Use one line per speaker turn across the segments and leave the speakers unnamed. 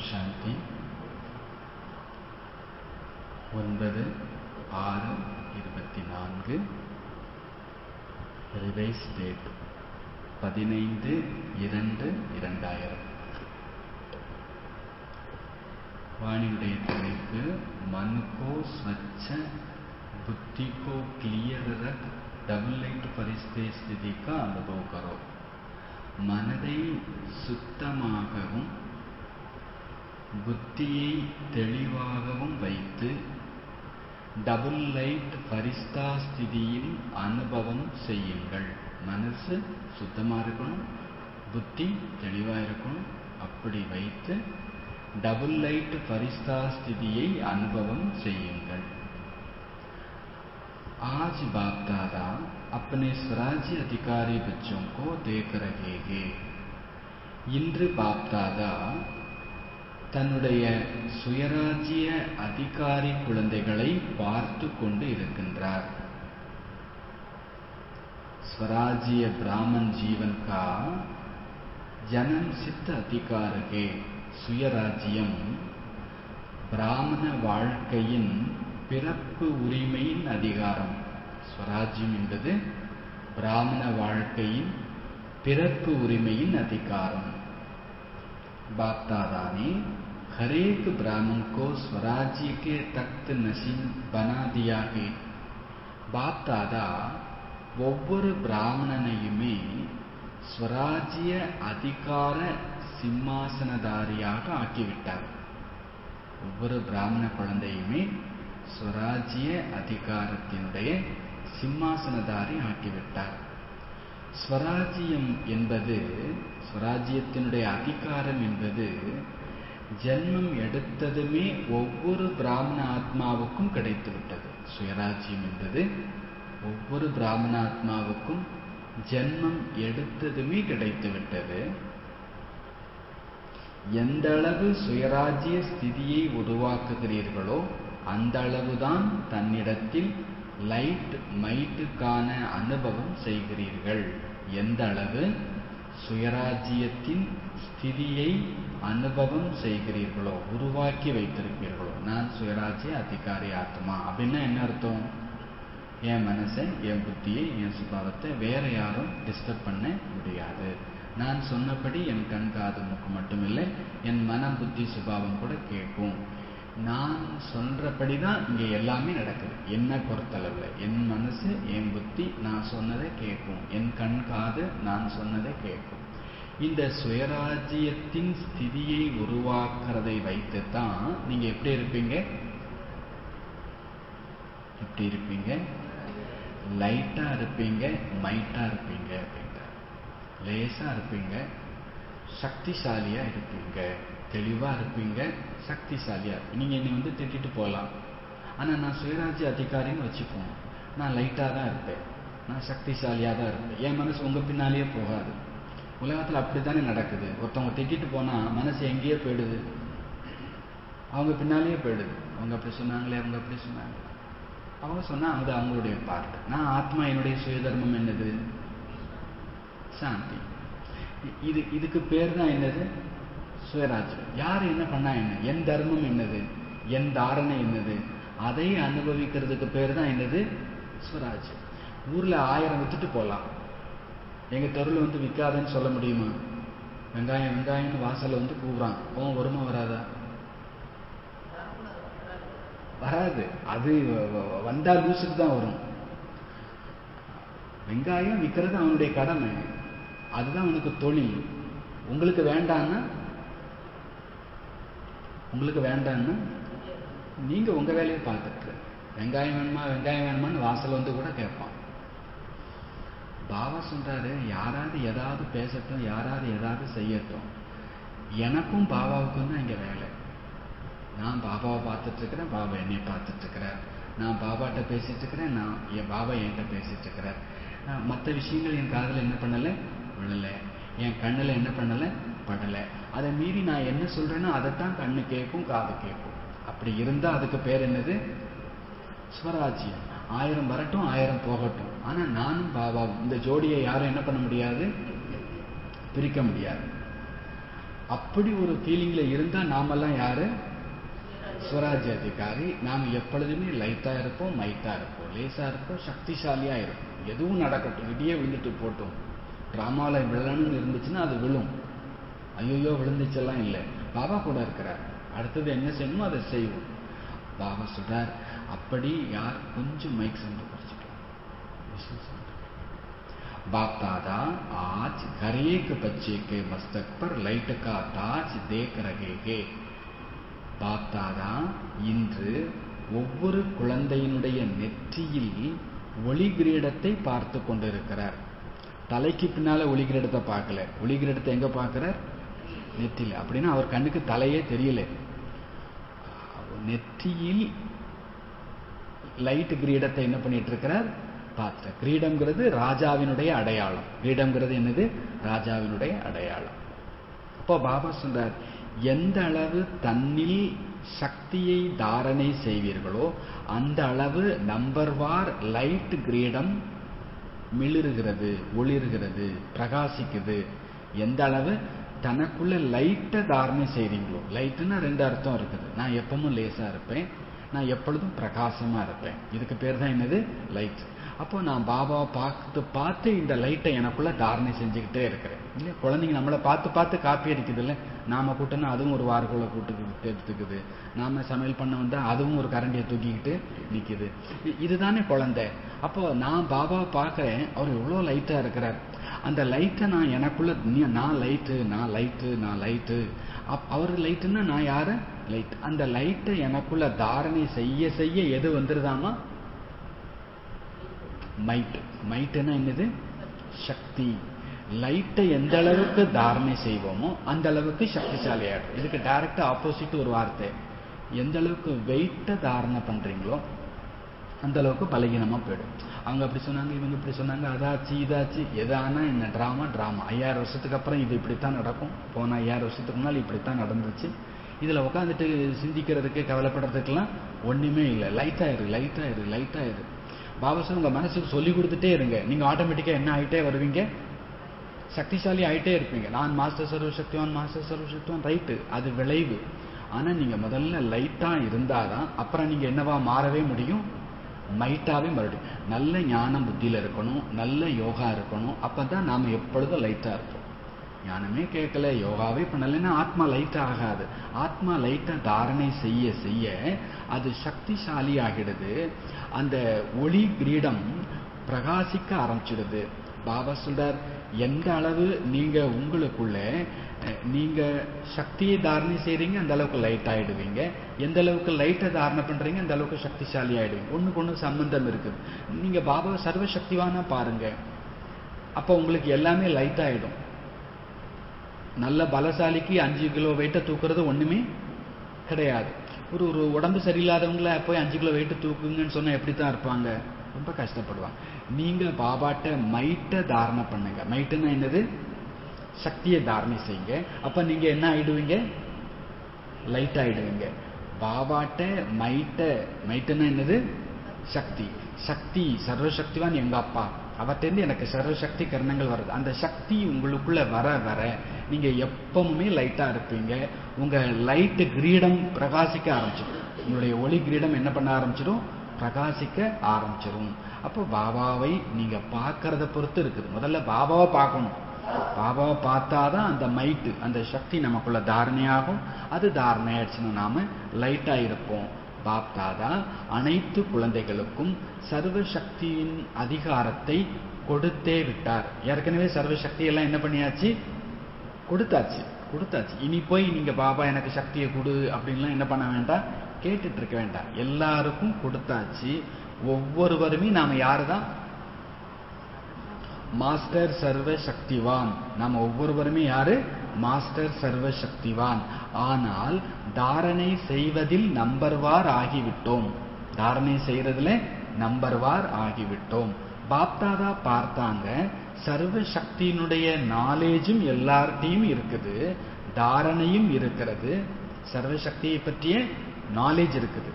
சாந்தி. 9/6/24 revise date 15/2/2000. வாணியுடைய தலைப்பு मन को स्वच्छ, बुद्धि को क्लियर रख, डबल लाइट परिस्थिति स्थिति का अनुभव करो. மனதை சுத்தமாகவும் புத்தியை தெளிவாகவும் வைத்து டபுள் லைட் பரிஸ்தா ஸ்திதியில் அனுபவம் செய்யுங்கள். மனசு சுத்தமாக இருக்கணும், புத்தி தெளிவாக இருக்கணும். அப்படி வைத்து डबल लाइट फरिश्ता स्थितिயை அனுபவம் செய்யுங்கள். आज बाप दादा अपने स्वराज्य अधिकारी बच्चों को देख रहे हैं. இன்று பாப் தாதா தன்னுடைய சுயராஜ்ய அதிகாரி குழந்தைகளை பார்த்து கொண்டு இருக்கின்றார். स्वराज्य ब्राह्मण जीवन का जन्म सिद्ध अधिकार है. சுயராஜ்யம் பிராமண வாழ்க்கையின் பிறப்பு உரிமையின் அதிகாரம். ஸ்வராஜ்யம் என்பது பிராமண வாழ்க்கையின் பிறப்பு உரிமையின் அதிகாரம். बाप दादा ने हर एक ब्राह्मण को स्वराज्य के तख्त नशीन बना दिया है. பாப் தாதா ஒவ்வொரு பிராமணனையுமே ஸ்வராஜ்ய அதிகார சிம்மாசனதாரியாக ஆக்கிவிட்டார். ஒவ்வொரு பிராமண குழந்தையுமே ஸ்வராஜ்ய அதிகாரத்தினுடைய சிம்மாசனதாரி ஆக்கிவிட்டார். ஸ்வராஜ்யம் என்பது, ஸ்வராஜ்யத்தினுடைய அதிகாரம் என்பது ஜென்மம் எடுத்ததுமே ஒவ்வொரு பிராமண ஆத்மாவுக்கும் கிடைத்துவிட்டது. சுயராஜ்யம் என்பது ஒவ்வொரு பிராமண ஆத்மாவுக்கும் ஜென்மம் எடுத்ததுமே கிடைத்துவிட்டது. எந்த அளவு சுயராஜ்ய ஸ்திதியை உருவாக்குகிறீர்களோ அந்த அளவுதான் தன்னிடத்தில் லைட் மைட்டுக்கான அனுபவம் செய்கிறீர்கள். எந்த அளவு சுயராஜ்யத்தின் ஸ்திதியை அனுபவம் செய்கிறீர்களோ, உருவாக்கி வைத்திருப்பீர்களோ. நான் சுயராஜ்ய அதிகாரி ஆத்மா அப்படின்னா என்ன அர்த்தம்? என் மனசை, என் புத்தியை, என் சுபாவத்தை வேற யாரும் டிஸ்டர்ப் பண்ண முடியாது. நான் சொன்னபடி என் கண் காது மூக்கு மட்டுமில்லை, என் மன புத்தி சுபாவம் கூட கேட்கும். நான் சொல்றபடிதான் இங்க எல்லாமே நடக்குது. என்ன பொறுத்தளவுல என் மனசு, என் புத்தி நான் சொன்னதை கேட்கும், என் கண் காது நான் சொன்னதை கேட்கும். இந்த சுயராஜ்யத்தின் ஸ்திதியை உருவாக்குறதை வைத்துத்தான் நீங்க எப்படி இருப்பீங்க? எப்படி இருப்பீங்க? லைட்டா இருப்பீங்க, மைட்டா இருப்பீங்க அப்படிங்கிற. லேசா இருப்பீங்க, சக்திசாலியா இருப்பீங்க. தெளிவா இருப்பீங்க, சக்திசாலியா. நீங்க என்னை திட்டிட்டு போகலாம், ஆனா நான் சுயராஜ்ய அதிகாரின்னு வச்சுப்போம். நான் லைட்டா தான் இருப்பேன், நான் சக்திசாலியா தான் இருப்பேன். என் மனசு உங்க பின்னாலேயே போகாது. உலகத்துல அப்படித்தானே நடக்குது. ஒருத்தவங்க திட்டிட்டு போனா மனசு எங்கேயே போயிடுது, அவங்க பின்னாலேயே போயிடுது. அவங்க அப்படி சொன்னாங்களே, அவங்க அப்படி சொன்னாங்க, அவங்க சொன்னா அது அவங்களுடைய பார்ட். நான் ஆத்மா, என்னுடைய சுயதர்மம் என்னது? சாந்தி. இதுக்கு பேர் தான் என்னது? சுயராஜ்யம். யார் என்ன பண்ணா என்ன? என் தர்மம் என்னது? என் தாரணை என்னது? அதை அனுபவிக்கிறதுக்கு பேர் தான் என்னது? ஸ்வராஜ்யம். ஊர்ல 1000 வித்துட்டு போகலாம், எங்க தெருவில் விற்காதன்னு சொல்ல முடியுமா? வெங்காயம் வெங்காயம்னு வாசல்ல கூவுறான், கோவம் வருமா வராதா? வராது. அது வந்தா லூசுக்கு தான் வரும். வெங்காயம் விற்கிறது அவனுடைய கடமை, அதுதான் அவனுக்கு தொழில். உங்களுக்கு வேண்டான்னா நீங்க உங்க வேலையை பார்த்துட்டு, வெங்காயம் வேணுமா வெங்காயம் வேணுமான்னு வாசல் கூட கேட்பான். பாபா சொல்றாரு, யாராவது ஏதாவது பேசட்டும், யாராவது ஏதாவது செய்யட்டும், எனக்கும் பாபாவுக்கும் தான் இங்க வேலை. நான் பாபாவை பார்த்துட்டு இருக்கிறேன், பாபா என்னை பார்த்துட்டு இருக்கிறார். நான் பாபாட்ட பேசிட்டு இருக்கிறேன், என் பாபா என்கிட்ட பேசிட்டு இருக்கிறார். மற்ற விஷயங்கள் என் காதில் என்ன பண்ணல, விழல. என் கண்ணில் என்ன பண்ணல, படல. அதை மீறி நான் என்ன சொல்றேனோ அதைத்தான் கண்ணு கேட்கும், காது கேட்கும். அப்படி இருந்தா அதுக்கு பேர் என்னது? ஸ்வராஜ்யம். 1000 வரட்டும், 1000 போகட்டும், ஆனா நானும் பாபாவும் இந்த ஜோடியை யாரும் என்ன பண்ண முடியாது, பிரிக்க முடியாது. அப்படி ஒரு ஃபீலிங்ல இருந்தா நாமெல்லாம் யாரு? ஸ்வராஜ்ய அதிகாரி. நாம் எப்பொழுதுமே லைட்டா இருப்போம், மைட்டா இருப்போம், லேசா இருப்போம், சக்திசாலியா இருப்போம். எதுவும் நடக்கட்டும், இடியே விழுந்துட்டு போட்டோம். டிராமால விழணும்னு இருந்துச்சுன்னா அது விழும். ஐயோ விழுந்துச்செல்லாம் இல்லை, பாபா கூட இருக்கிறார். அடுத்தது என்ன செய்யணுமோ அதை செய்வோம். பாபா சொல்றார், அப்படி யார் கொஞ்சம் மைக் சவுண்ட் குறைச்சிட்டோம். बाप दादा आज हर एक बच्चे के मस्तक पर लाइट का ताज देख रहे हैं. பாப் தாதா இன்று ஒவ்வொரு குழந்தையினுடைய நெற்றியில் ஒளி கிரீடத்தை பார்த்து கொண்டிருக்கிறார். தலைக்கு பின்னால ஒளி கிரீடத்தை பார்க்கல, ஒளி கிரீடத்தை எங்க பார்க்கிறார்? நெற்றியில். அப்படின்னா அவர் கண்ணுக்கு தலையே தெரியல. நெற்றியில் லைட் கிரீடத்தை என்ன பண்ணிட்டு இருக்கிறார்? பார்த்து. கிரீடம்ங்கிறது ராஜாவினுடைய அடையாளம். கிரீடம்ங்கிறது என்னது? ராஜாவினுடைய அடையாளம். அப்போ பாபா சொல்றார், எந்த அளவு தன்னில் சக்தியை தாரணை செய்வீர்களோ அந்த அளவு நம்பர்வார் லைட் கிரீடம் மிளிர்கிறது, ஒளிர்கிறது, பிரகாசிக்குது. எந்த அளவு தனக்குள்ள லைட்டை தாரணை செய்றீங்களோ. லைட்டுன்னா ரெண்டு அர்த்தம் இருக்குது. நான் எப்பவும் லேசா இருப்பேன், நான் எப்பொழுதும் பிரகாசமா இருப்பேன். இதுக்கு பேர் தான் என்னது? லைட். அப்போ நான் பாபாவை பார்த்து இந்த லைட்டை எனக்குள்ள தாரணை செஞ்சுக்கிட்டே இருக்கிறேன். இல்லையா? குழந்தைங்க நம்மளை பார்த்து காப்பி அடிக்குது இல்லை? நாம கூட்டனா அதுவும் ஒரு வார்கோலை கூட்டுக்கிட்டு எடுத்துக்குது. நாம சமையல் பண்ண வந்தா அதுவும் ஒரு கரண்டியை தூக்கிக்கிட்டு நிற்குது. இதுதானே குழந்தை. அப்போ நான் பாபாவை பார்க்கிறேன், அவர் எவ்வளோ லைட்டா இருக்கிறார். அந்த லைட்டை நான் எனக்குள்ள, நான் லைட்டு, அவர் லைட்டுன்னா நான் யாரு? லைட். அந்த லைட்டை எனக்குள்ள தாரணை செய்ய எது வந்துருதாமா? மைட்டுன்னா என்னது? சக்தி. லைட்டை எந்த அளவுக்கு தாரணை செய்வோமோ அந்த அளவுக்கு சக்திசாலி ஆயிடும். இதுக்கு டைரக்டா ஆப்போசிட் ஒரு வார்த்தை. எந்த அளவுக்கு வெயிட்டை தாரணை பண்றீங்களோ அந்த அளவுக்கு பலகீனமா போயிடும். அவங்க அப்படி சொன்னாங்க, இவங்க இப்படி சொன்னாங்க, அதாச்சு இதாச்சு, எதானா என்ன டிராமா. 5000 வருஷத்துக்கு அப்புறம் இது இப்படித்தான் நடக்கும், போன 5000 வருஷத்துக்கு முன்னால் இப்படித்தான் நடந்துச்சு. இதுல உட்காந்துட்டு சிந்திக்கிறதுக்கு கவலைப்படுறதுக்கெல்லாம் ஒண்ணுமே இல்லை. லைட்டாயிரு. பாபா சார் உங்க மனசுக்கு சொல்லி கொடுத்துட்டே இருங்க. நீங்க ஆட்டோமேட்டிக்கா என்ன ஆகிட்டே வருவீங்க? சக்திசாலி ஆகிட்டே இருப்பீங்க. நான் மாஸ்டர் சர்வசக்திவான் ரைட்டு, அது விளைவு. ஆனா நீங்க முதல்ல லைட்டா இருந்தாதான் அப்புறம் நீங்க என்னவா மாறவே முடியும்? மைட்டாவே மறுபடியும். நல்ல ஞானம் புத்தியில இருக்கணும், நல்ல யோகா இருக்கணும். அப்பதான் நாம எப்பொழுதும் லைட்டா இருப்போம். ஞானமே கேட்கல, யோகாவே பண்ணலைன்னா ஆத்மா லைட்டா ஆகாது. ஆத்மா லைட்டா தாரணை செய்ய அது சக்திசாலி ஆகிடுது. அந்த ஒளி கிரீடம் பிரகாசிக்க ஆரம்பிச்சிடுது. பாபா சொல்றார், எந்த அளவு நீங்க உங்களுக்குள்ள நீங்க சக்தியை தாரணை செய்றீங்க அந்த அளவுக்கு லைட் ஆயிடுவீங்க. எந்த அளவுக்கு லைட்டை தாரணை பண்றீங்க அந்த அளவுக்கு சக்திசாலி ஆயிடுவீங்க. ஒண்ணுக்கு ஒண்ணு சம்பந்தம் இருக்குது. நீங்க பாபாவை சர்வசக்திவானா பாருங்க, அப்ப உங்களுக்கு எல்லாமே லைட் ஆயிடும். நல்ல பலசாலிக்கு 5 கிலோ வெயிட்டை தூக்குறது ஒண்ணுமே கிடையாது. ஒரு உடம்பு சரியில்லாதவங்கள போய் 5 கிலோ வெயிட்டு தூக்குங்கன்னு சொன்னா எப்படித்தான் இருப்பாங்க? ரொம்ப கஷ்டப்படுவாங்க. நீங்க பாபாட்ட மைட்டை தாரணை பண்ணுங்க. மைட்டுன்னா என்னது? சக்தியை தாரணை செய்யுங்க. அப்ப நீங்க என்ன ஆயிடுவீங்க? லைட் ஆயிடுவீங்க. பாபாட்ட மைட்டுன்னா என்னது? சக்தி. சர்வசக்திவான் எங்க அப்பா, அவர்கிட்ட எனக்கு சர்வசக்தி கரணங்கள் வருது. அந்த சக்தி உங்களுக்குள்ள வர நீங்க எப்பவுமே லைட்டா இருப்பீங்க. உங்க லைட் கிரீடம் பிரகாசிக்க ஆரம்பிச்சிடும். உங்களுடைய ஒளி கிரீடம் என்ன பண்ண ஆரம்பிச்சிடும்? பிரகாசிக்க ஆரம்பிச்சிடும். அப்போ பாபாவை நீங்க பார்க்கறத பொறுத்து இருக்குது. முதல்ல பாபாவை பார்க்கணும். பாபாவை பார்த்தாதான் அந்த மைட்டு, அந்த சக்தி நமக்குள்ள தாரணையாகும். அது தாரணை ஆயிடுச்சுன்னா நாம லைட்டா இருப்போம். பாப் தாதா அனைத்து குழந்தைகளுக்கும் சர்வசக்தியின் அதிகாரத்தை கொடுத்தே விட்டார். ஏற்கனவே சர்வசக்தி எல்லாம் என்ன பண்ணியாச்சு? கொடுத்தாச்சு. இனி போய் நீங்க பாபா எனக்கு சக்தியை கொடு அப்படின்லாம் என்ன பண்ண வேண்டாம், கேட்டுட்டு இருக்க வேண்டாம். எல்லாருக்கும் கொடுத்தாச்சு. ஒவ்வொருவருமே நாம யாருதான்? மாஸ்டர் சர்வசக்திவான். நாம ஒவ்வொருவருமே யாரு? மாஸ்டர் சர்வசக்திவான். ஆனால் தாரணை செய்வதில் நம்பர்வார் ஆகிவிட்டோம். தாரணை செய்யறதுல நம்பர்வார் ஆகிவிட்டோம். பாப்தாதா பார்த்தாங்க, சர்வசக்தியினுடைய நாலேஜும் எல்லார்ட்டையும் இருக்குது, தாரணையும் இருக்கிறது. சர்வசக்தியை பற்றிய நாலேஜ் இருக்குது,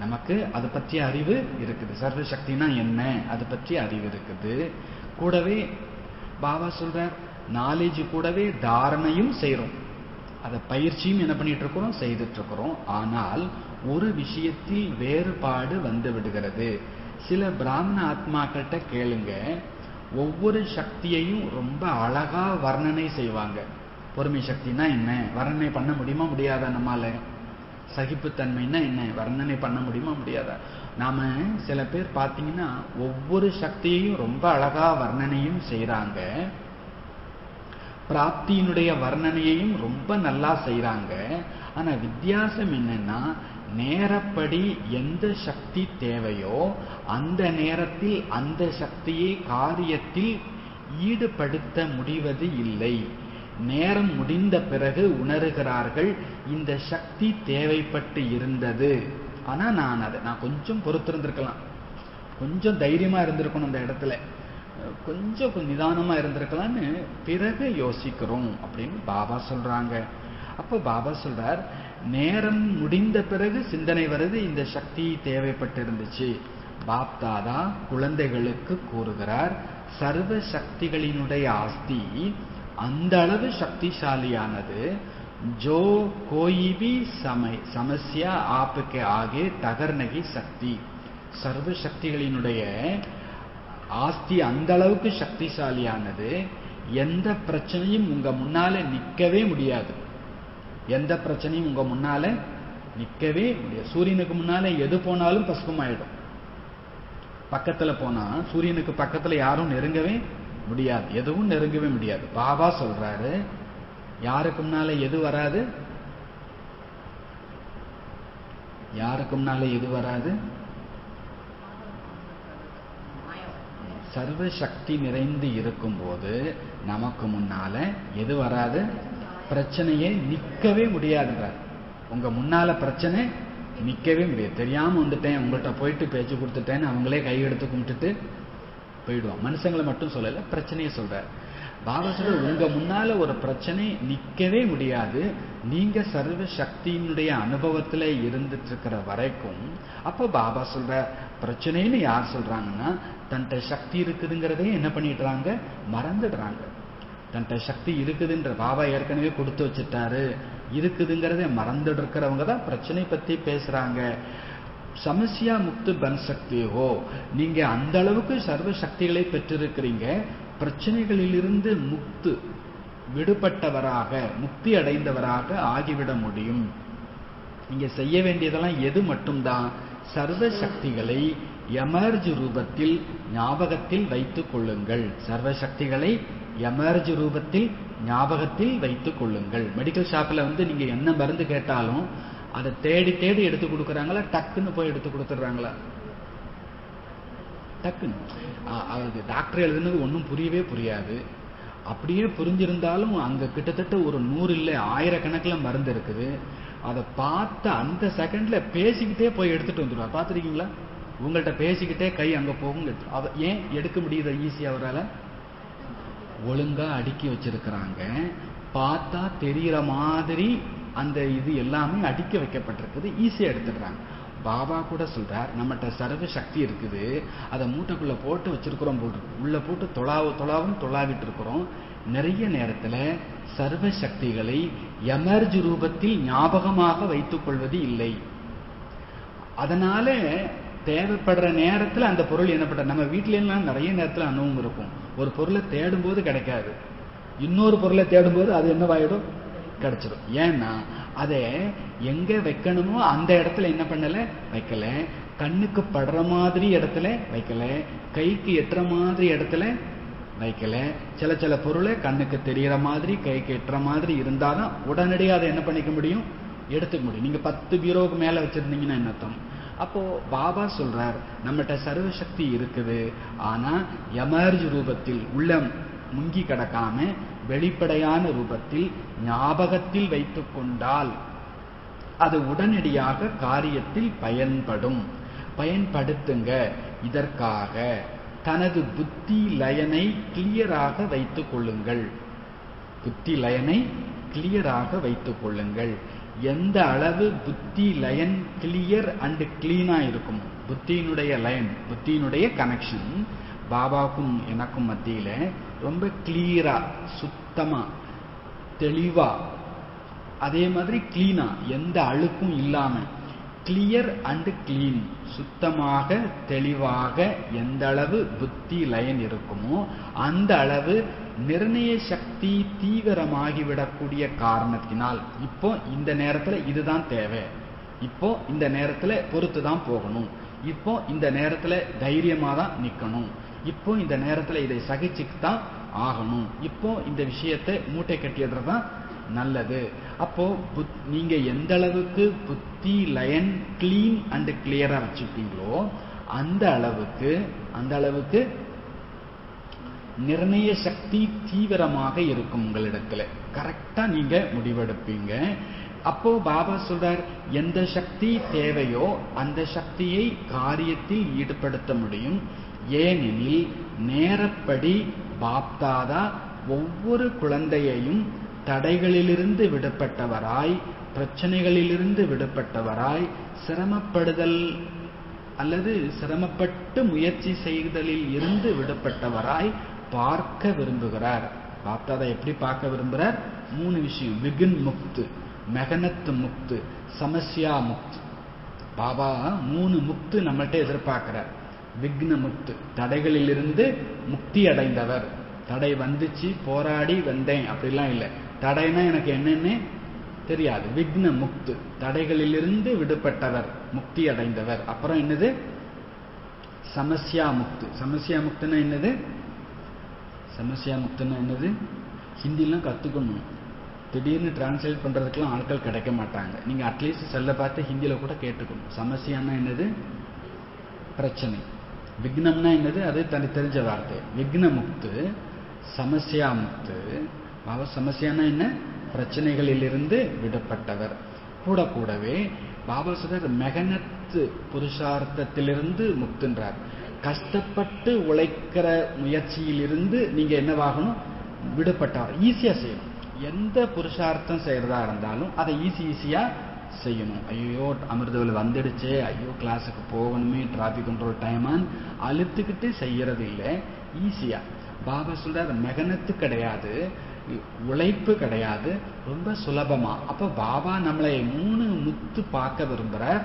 நமக்கு அதை பற்றிய அறிவு இருக்குது. சர்வசக்தினா என்ன, அதை பற்றிய அறிவு இருக்குது. கூடவே பாபா சொல்றார், நாலேஜ் கூடவே தாரணையும் செய்யறோம். அதை பயிற்சியும் என்ன பண்ணிட்டு இருக்கிறோம், செய்துட்டு இருக்கிறோம். ஆனால் ஒரு விஷயத்தில் வேறுபாடு வந்து விடுகிறது. சில பிராமண ஆத்மாக்கிட்ட கேளுங்க, ஒவ்வொரு சக்தியையும் ரொம்ப அழகா வர்ணனை செய்வாங்க. பொறுமை சக்தினா என்ன வர்ணனை பண்ண முடியுமா முடியாதா? நம்மால சகிப்புத்தன்மைன்னா என்ன வர்ணனை பண்ண முடியுமா முடியாதா? நாம சில பேர் பார்த்தீங்கன்னா ஒவ்வொரு சக்தியையும் ரொம்ப அழகா வர்ணனையும் செய்றாங்க, பிராப்தியினுடைய வர்ணனையையும் ரொம்ப நல்லா செய்றாங்க. ஆனா வித்தியாசம் என்னன்னா, நேரப்படி எந்த சக்தி தேவையோ அந்த நேரத்தில் அந்த சக்தியை காரியத்தில் ஈடுபடுத்த முடிவது இல்லை. நேரம் முடிந்த பிறகு உணர்கிறார்கள் இந்த சக்தி தேவைப்பட்டு இருந்தது. ஆனா நான் கொஞ்சம் பொறுத்திருந்திருக்கலாம், கொஞ்சம் தைரியமா இருந்திருக்கணும், அந்த இடத்துல கொஞ்சம் நிதானமா இருந்திருக்கலாம்னு பிறகு யோசிக்கிறோம் அப்படின்னு பாபா சொல்றாங்க. அப்ப பாபா சொல்றார், நேரம் முடிந்த பிறகு சிந்தனை வருது இந்த சக்தி தேவைப்பட்டு இருந்துச்சு. பாப் தாதா குழந்தைகளுக்கு கூறுகிறார், சர்வ சக்திகளினுடைய ஆஸ்தி அந்த அளவு சக்திசாலியானது, जो कोई भी समस्या आपके आगे टगर नहीं सकती. சர்வ சக்திகளினுடைய ஆஸ்தி அந்த அளவுக்கு சக்திசாலியானது, எந்த பிரச்சனையும் உங்க முன்னால நிக்கவே முடியாது. எந்த பிரச்சனையும் உங்க முன்னால நிக்கவே முடியாது. சூரியனுக்கு முன்னால எது போனாலும் பசுமாயிடும். பக்கத்துல போனா சூரியனுக்கு பக்கத்துல யாரும் நெருங்கவே முடியாது, எதுவும் நெருங்கவே முடியாது. பாபா சொல்றாரு, யாருக்கு முன்னால எது வராது, யாருக்கு முன்னால எது வராது? சர்வ சக்தி நிறைந்து இருக்கும் போது நமக்கு முன்னால எது வராது? பிரச்சனையே நிக்கவே முடியாதுன்றார். உங்க முன்னால பிரச்சனை நிக்கவே முடியாது. தெரியாம வந்துட்டேன், உங்கள்கிட்ட போயிட்டு பேச்சு கொடுத்துட்டேன்னு அவங்களே கையெடுத்து கும்பிட்டுட்டு போயிடுவான். மனுஷங்களை மட்டும் சொல்லல, பிரச்சனையை சொல்றார். பாபா சொல்ற, உங்க முன்னால ஒரு பிரச்சனை நிக்கவே முடியாது, நீங்க சர்வ சக்தியினுடைய அனுபவத்துல இருந்துட்டு இருக்கிற வரைக்கும். அப்ப பாபா சொல்ற, பிரச்சனைன்னு யார் சொல்றாங்கன்னா, தன்ட்ட சக்தி இருக்குதுங்கிறதே என்ன பண்ணிடுறாங்க, மறந்துடுறாங்க. தன்ட்ட சக்தி இருக்குதுன்ற பாபா ஏற்கனவே கொடுத்து வச்சுட்டாரு, இருக்குதுங்கிறத மறந்துட்டு இருக்கிறவங்க தான் பிரச்சனை பத்தி பேசுறாங்க. சமஸ்யா முக்து பன் சக்தி ஹோ, நீங்க அந்த அளவுக்கு சர்வ சக்திகளை பெற்றிருக்கிறீங்க, பிரச்சனைகளிலிருந்து முக்து விடுபட்டவராக முக்தி அடைந்தவராக ஆகிவிட முடியும். நீங்க செய்ய வேண்டியதெல்லாம் எது மட்டும்தான், சர்வ சக்திகளை எமர்ஜ் ரூபத்தில் ஞாபகத்தில் வைத்துக் கொள்ளுங்கள். சர்வ சக்திகளை எமர்ஜ் ரூபத்தில் ஞாபகத்தில் வைத்துக் கொள்ளுங்கள். மெடிக்கல் ஷாப்ல நீங்க என்ன மருந்து கேட்டாலும் அதை தேடி தேடி எடுத்து கொடுக்குறாங்களா, டக்குன்னு போய் எடுத்து கொடுத்துட்றாங்களா? டக்குன்னு டாக்டர் எழுதுனது ஒன்றும் புரியவே புரியாது. அப்படியே புரிஞ்சிருந்தாலும் அங்க கிட்டத்தட்ட ஒரு 100 இல்லை 1000 மருந்து இருக்குது. அதை பார்த்து அந்த செகண்ட்ல பேசிக்கிட்டே போய் எடுத்துட்டு வந்துடுவார். பார்த்துருக்கீங்களா? உங்கள்கிட்ட பேசிக்கிட்டே கை அங்க போகும். ஏன் எடுக்க முடியுது ஈஸியா? அவரால் ஒழுங்கா அடுக்கி வச்சிருக்கிறாங்க. பார்த்தா தெரியற மாதிரி அந்த இது எல்லாமே அடுக்கி வைக்கப்பட்டிருக்குது, ஈஸியா எடுத்துடுறாங்க. பாபா கூட சொல்றார், நம்மகிட்ட சர்வ சக்தி இருக்குது, அதை மூட்டைக்குள்ள போட்டு வச்சிருக்கிறோம், உள்ள போட்டு தொலாவும் தொலாவிட்டு இருக்கிறோம். நிறைய நேரத்துல சர்வ சக்திகளை எமர்ஜ் ரூபத்தில் ஞாபகமாக வைத்துக் கொள்வது இல்லை. அதனால தேவைப்படுற நேரத்துல அந்த பொருள் என்ன பண்ற, நம்ம வீட்டுல எல்லாம் நிறைய நேரத்துல அனுபவம் இருக்கும். ஒரு பொருளை தேடும் போது கிடைக்காது, இன்னொரு பொருளை தேடும் போது அது என்னவாயிடும், கிடைச்சிடும். ஏன்னா அதை எங்க வைக்கணுமோ அந்த இடத்துல என்ன பண்ணல, வைக்கல. கண்ணுக்கு படுற மாதிரி இடத்துல வைக்கல, கைக்கு எட்டுற மாதிரி இடத்துல வைக்கல. சில பொருளை கண்ணுக்கு தெரியற மாதிரி கைக்கு எட்டுற மாதிரி இருந்தாதான் உடனடியாக அதை என்ன பண்ணிக்க முடியும், எடுத்துக்க முடியும். நீங்க 10 பீரோவுக்கு மேல வச்சிருந்தீங்கன்னா என்ன அர்த்தம்? அப்போ பாபா சொல்றார், நம்மகிட்ட சர்வ சக்தி இருக்குது, ஆனா எமர்ஜ் ரூபத்தில் உள்ள முங்கி கிடக்காம வெளிப்படையான ரூபத்தில் ஞாபகத்தில் வைத்துக் கொண்டால் அது உடனடியாக காரியத்தில் பயன்படும். பயன்படுத்துங்க. இதற்காக தனது புத்தி லயனை கிளியராக வைத்துக் கொள்ளுங்கள். புத்தி லயனை கிளியராக வைத்துக் கொள்ளுங்கள். எந்த அளவு புத்தி லயன் கிளியர் அண்ட் கிளீனா இருக்கும், புத்தியினுடைய லயன், புத்தியினுடைய கனெக்ஷன் பாபாவுக்கும் எனக்கும் மத்தியில ரொம்ப கிளியரா சுத்தமா தெளிவா அதே மாதிரி கிளீனா, எந்த அழுக்கும் இல்லாம, கிளியர் அண்ட் கிளீன், சுத்தமாக தெளிவாக எந்த அளவு புத்தி லயன் இருக்குமோ அந்த அளவு நிர்ணய சக்தி தீவிரமாகிவிடக்கூடிய காரணத்தினால், இப்போ இந்த நேரத்துல இதுதான் தேவை, இப்போ இந்த நேரத்துல பொறுத்து தான் போகணும், இப்போ இந்த நேரத்துல தைரியமா தான் நிக்கணும், இப்போ இந்த நேரத்துல இதை சகிச்சுதான் ஆகணும், இப்போ இந்த விஷயத்தை மூட்டை கட்டிடுறதுதான் நல்லது. அப்போ நீங்க எந்த அளவுக்கு புத்தி லயன் கிளீன் அண்ட் கிளியரா வச்சுப்பீங்களோ அந்த அளவுக்கு நிர்ணய சக்தி தீவிரமாக இருக்கும் உங்களிடத்துல. கரெக்டா நீங்க முடிவெடுப்பீங்க. அப்போ பாபா சொல்றார், எந்த சக்தி தேவையோ அந்த சக்தியை காரியத்தில் ஈடுபடுத்த முடியும். ஏனெனில் நேரப்படி பாப்தாதா ஒவ்வொரு குழந்தையையும் தடைகளிலிருந்து விடுபட்டவராய், பிரச்சனைகளிலிருந்து விடுபட்டவராய், சிரமப்படுதல் அல்லது சிரமப்பட்டு முயற்சி செய்தலில் இருந்து விடுபட்டவராய் பார்க்க விரும்புகிறார். பாப்தாதா எப்படி பார்க்க விரும்புகிறார்? 3 விஷயம். விக்ன் முக்து, மெகனத் முக்து, சமஸ்யா முக்து. பாபா 3 முக்து நம்மள்ட்ட எதிர்பார்க்கிறார். விக்ன முக்து, தடைகளிலிருந்து முக்தி அடைந்தவர். தடை வந்துச்சு, போராடி வந்தேன் அப்படிலாம் இல்லை. தடைனா எனக்கு என்னன்னு தெரியாது. விக்ன முக்து, தடைகளிலிருந்து விடுபட்டவர், முக்தி அடைந்தவர். அப்புறம் என்னது? சமஸ்யா முக்து. சமஸ்யா முக்துன்னா என்னது? சமஸ்யா முக்துன்னா என்னது? ஹிந்திலாம் கத்துக்கணும். திடீர்னு டிரான்ஸ்லேட் பண்றதுக்கெல்லாம் ஆட்கள் கிடைக்க மாட்டாங்க. நீங்க அட்லீஸ்ட் செல்ல பார்த்து ஹிந்தியில கூட கேட்டுக்கணும். சமஸ்யான்னா என்னது? பிரச்சனை. விக்னம்னா என்னது? அது தனி தெரிஞ்ச வார்த்தை. விக்ன முக்து, சமஸ்யா முக்து. பாபா சமஸ்யானா என்ன? பிரச்சனைகளிலிருந்து விடுபட்டவர். கூடவே பாபா சொல்றார், மெகனத்து புருஷார்த்தத்திலிருந்து முக்துன்றார். கஷ்டப்பட்டு உழைக்கிற முயற்சியிலிருந்து நீங்க என்னவாகணும்? விடுபட்டவர். ஈஸியா செய்யணும். எந்த புருஷார்த்தம் செய்யறதா இருந்தாலும் அதை ஈஸியா செய்யணும். ஐயோ அமிர்தவல் வந்துடுச்சு, ஐயோ கிளாஸுக்கு போகணுமே, டிராபிக் கண்ட்ரோல் டைமான் அழுத்துக்கிட்டு செய்யறது இல்லை, ஈஸியா. பாபா சொல்றாரு, மெகனத்து கிடையாது, உழைப்பு கிடையாது, ரொம்ப சுலபமா. அப்ப பாபா நம்மளை 3 முத்து பார்க்க விரும்புறார்.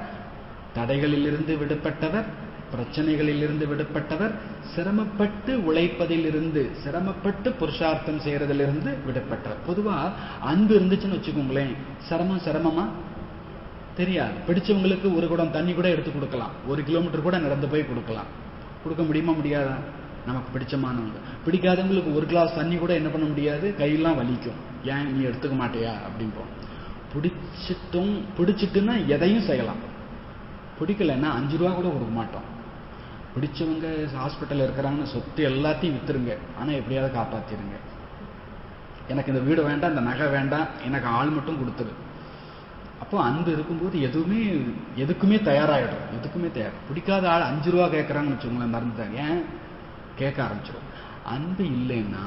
தடைகளிலிருந்து விடுபட்டவர், பிரச்சனைகளிலிருந்து விடுபட்டவர், சிரமப்பட்டு உழைப்பதிலிருந்து, சிரமப்பட்டு புருஷார்த்தம் செய்யறதிலிருந்து விடுபட்டவர். பொதுவா அன்பு இருந்துச்சுன்னு வச்சுக்கோங்களேன், சிரமமா தெரியாது. பிடிச்சவங்களுக்கு 1 குடம் தண்ணி கூட எடுத்து கொடுக்கலாம், 1 கிலோமீட்டர் கூட நடந்து போய் கொடுக்கலாம். கொடுக்க முடியுமா? முடியாதா? நமக்கு பிடிச்சமானவங்க. பிடிக்காதவங்களுக்கு 1 கிளாஸ் தண்ணி கூட என்ன பண்ண முடியாது, கையெல்லாம் வலிக்கும். ஏன் நீ எடுத்துக்க மாட்டியா அப்படிம்போம். பிடிச்சிட்டுன்னா எதையும் செய்யலாம். பிடிக்கலன்னா 5 ரூபா கூட கொடுக்க மாட்டோம். பிடிச்சவங்க ஹாஸ்பிட்டல் இருக்கிறாங்கன்னு சொத்து எல்லாத்தையும் வித்துருங்க, ஆனா எப்படியாவது காப்பாத்திருங்க. எனக்கு இந்த வீடு வேண்டாம், இந்த நகை வேண்டாம், எனக்கு ஆள் மட்டும் கொடுத்துரு. அப்போ அன்பு இருக்கும்போது எதுக்குமே தயாராகிடும். எதுக்குமே தயார். பிடிக்காத ஆள் 5 ரூபா கேட்கறாங்கன்னு வச்சுக்கோங்களேன், மறந்துட்டாங்க, ஏன் கேட்க ஆரம்பிச்சிடும். அன்பு இல்லைன்னா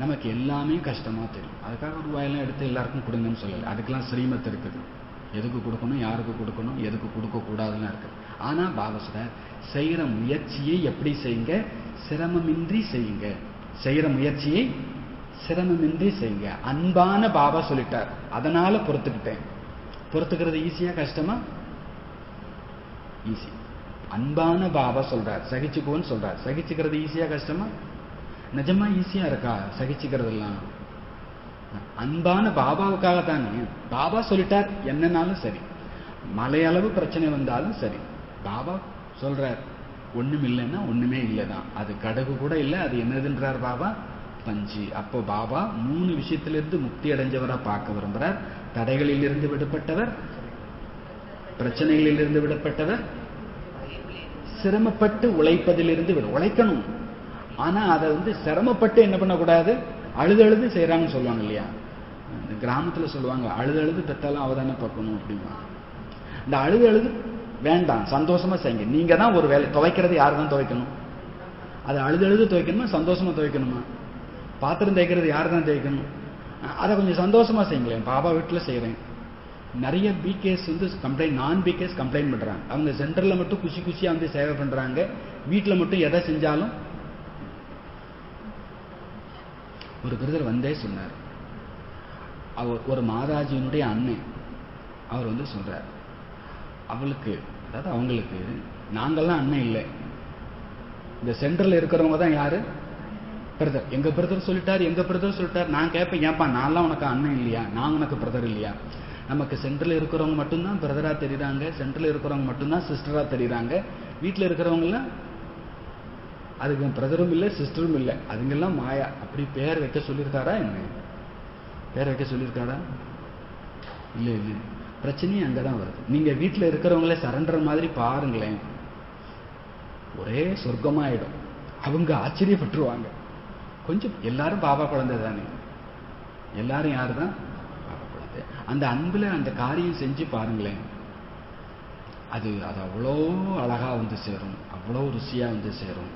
நமக்கு எல்லாமே கஷ்டமா தெரியும். அதுக்காக ரூபாயெல்லாம் எடுத்து எல்லாருக்கும் கொடுங்கன்னு சொல்லலை. அதுக்கெல்லாம் ஸ்ரீமத் இருக்குது. எதுக்கு கொடுக்கணும், யாருக்கு கொடுக்கணும், எதுக்கு கொடுக்க கூடாதுன்னு இருக்குது. ஆனா பாபா சொல்றார், செய்யற முயற்சியை எப்படி செய்யுங்க? சிரமமின்றி செய்யுங்க. செய்யற முயற்சியை சிரமமின்றி செய்யுங்க. அன்பான பாபா சொல்லிட்டார், அதனால பொறுத்துக்கிட்டேன். பொறுத்துக்கிறது ஈஸியா கஷ்டமா? ஈஸி. அன்பான பாபா சொல்றார், சகிச்சுக்கோன்னு சொல்றார். சகிச்சுக்கிறது ஈஸியா கஷ்டமா? நிஜமா ஈஸியா இருக்கா சகிச்சுக்கிறது எல்லாம்? அன்பான பாபாவுக்காக தானே. பாபா சொல்லிட்டார், என்னன்னாலும் சரி, மலையளவு பிரச்சனை வந்தாலும் சரி, பாபா சொல்றார், ஒண்ணும் இல்லைன்னா ஒண்ணுமே இல்லைதான். அது கடுகு கூட இல்லை, அது என்னதுன்றார் பாபா? பஞ்சு. அப்போ பாபா 3 விஷயத்திலிருந்து முக்தி அடைஞ்சவரா பார்க்க விரும்புறார். தடைகளிலிருந்து விடுபட்டவர், பிரச்சனைகளிலிருந்து விடுபட்டவர், சிரமப்பட்டு உழைப்பதிலிருந்து உழைக்கணும். ஆனா அதை சிரமப்பட்டு என்ன பண்ணக்கூடாது? அழுது செய்யறாங்கன்னு சொல்லுவாங்க இல்லையா? இந்த கிராமத்துல சொல்லுவாங்க, அழுது பெத்தாலும் அவதானே பார்க்கணும் அப்படிமா. இந்த அழுது வேண்டாம், சந்தோஷமா செய்யுங்க. நீங்க தான் ஒரு வேலை. துவைக்கிறது யாரு தான் துவைக்கணும்? அதை அழுது துவைக்கணுமா, சந்தோஷமா துவைக்கணுமா? பாத்திரம் தேய்க்கிறது யாரு தான் தேய்க்கணும்? அதை கொஞ்சம் சந்தோஷமா செய்யுங்களேன். பாபா வீட்டுல செய்யறேன். நிறைய பிகேஸ் கம்ப்ளைண்ட், நான் பிகேஸ் கம்ப்ளைண்ட் பண்றாங்க. அவங்க சென்டர்ல மட்டும் குஷியா சேவை பண்றாங்க, வீட்டுல மட்டும் எதை செஞ்சாலும். ஒரு பிரதர் வந்தே சொன்னார், அவர் ஒரு மாதாஜியினுடைய அண்ணன், அவர் வந்து சொல்றார், அவளுக்கு அதாவது அவங்களுக்கு நாங்கள்லாம் அண்ணன் இல்லை, இந்த சென்டர்ல இருக்கிறவங்க தான் யாரு, பிரதர். எங்க பிரதர் சொல்லிட்டார், எங்க பிரதர் சொல்லிட்டார். நான் கேட்பேன், ஏன்பா நான்லாம் உனக்கு அண்ணன் இல்லையா, நான் உனக்கு பிரதர் இல்லையா? நமக்கு சென்டர்ல இருக்கிறவங்க மட்டும்தான் பிரதரா தெரியுறாங்க, சென்டர்ல இருக்கிறவங்க மட்டும்தான் சிஸ்டரா தெரியுறாங்க. வீட்டில் இருக்கிறவங்கலாம் அதுக்கு பிரதரும் இல்லை சிஸ்டரும் இல்லை, அதுங்கெல்லாம் மாயா. அப்படி பேர் வைக்க சொல்லியிருக்காரா என்ன? பேர் வைக்க சொல்லியிருக்காரா? இல்லை இல்லை. பிரச்சனையும் அங்கதான் வருது. நீங்க வீட்டில் இருக்கிறவங்களே சரண்டர் மாதிரி பாருங்களேன், ஒரே சொர்க்கமாயிடும். அவங்க ஆச்சரியப்பட்டுருவாங்க. கொஞ்சம் எல்லாரும் பாபா குழந்தை தானே, எல்லாரும் யாரு தான் பாபா குழந்தை. அந்த அன்புல அந்த காரியம் செஞ்சு பாருங்களேன், அது அது அவ்வளோ அழகா வந்து சேரும், அவ்வளோ ருசியா வந்து சேரும்.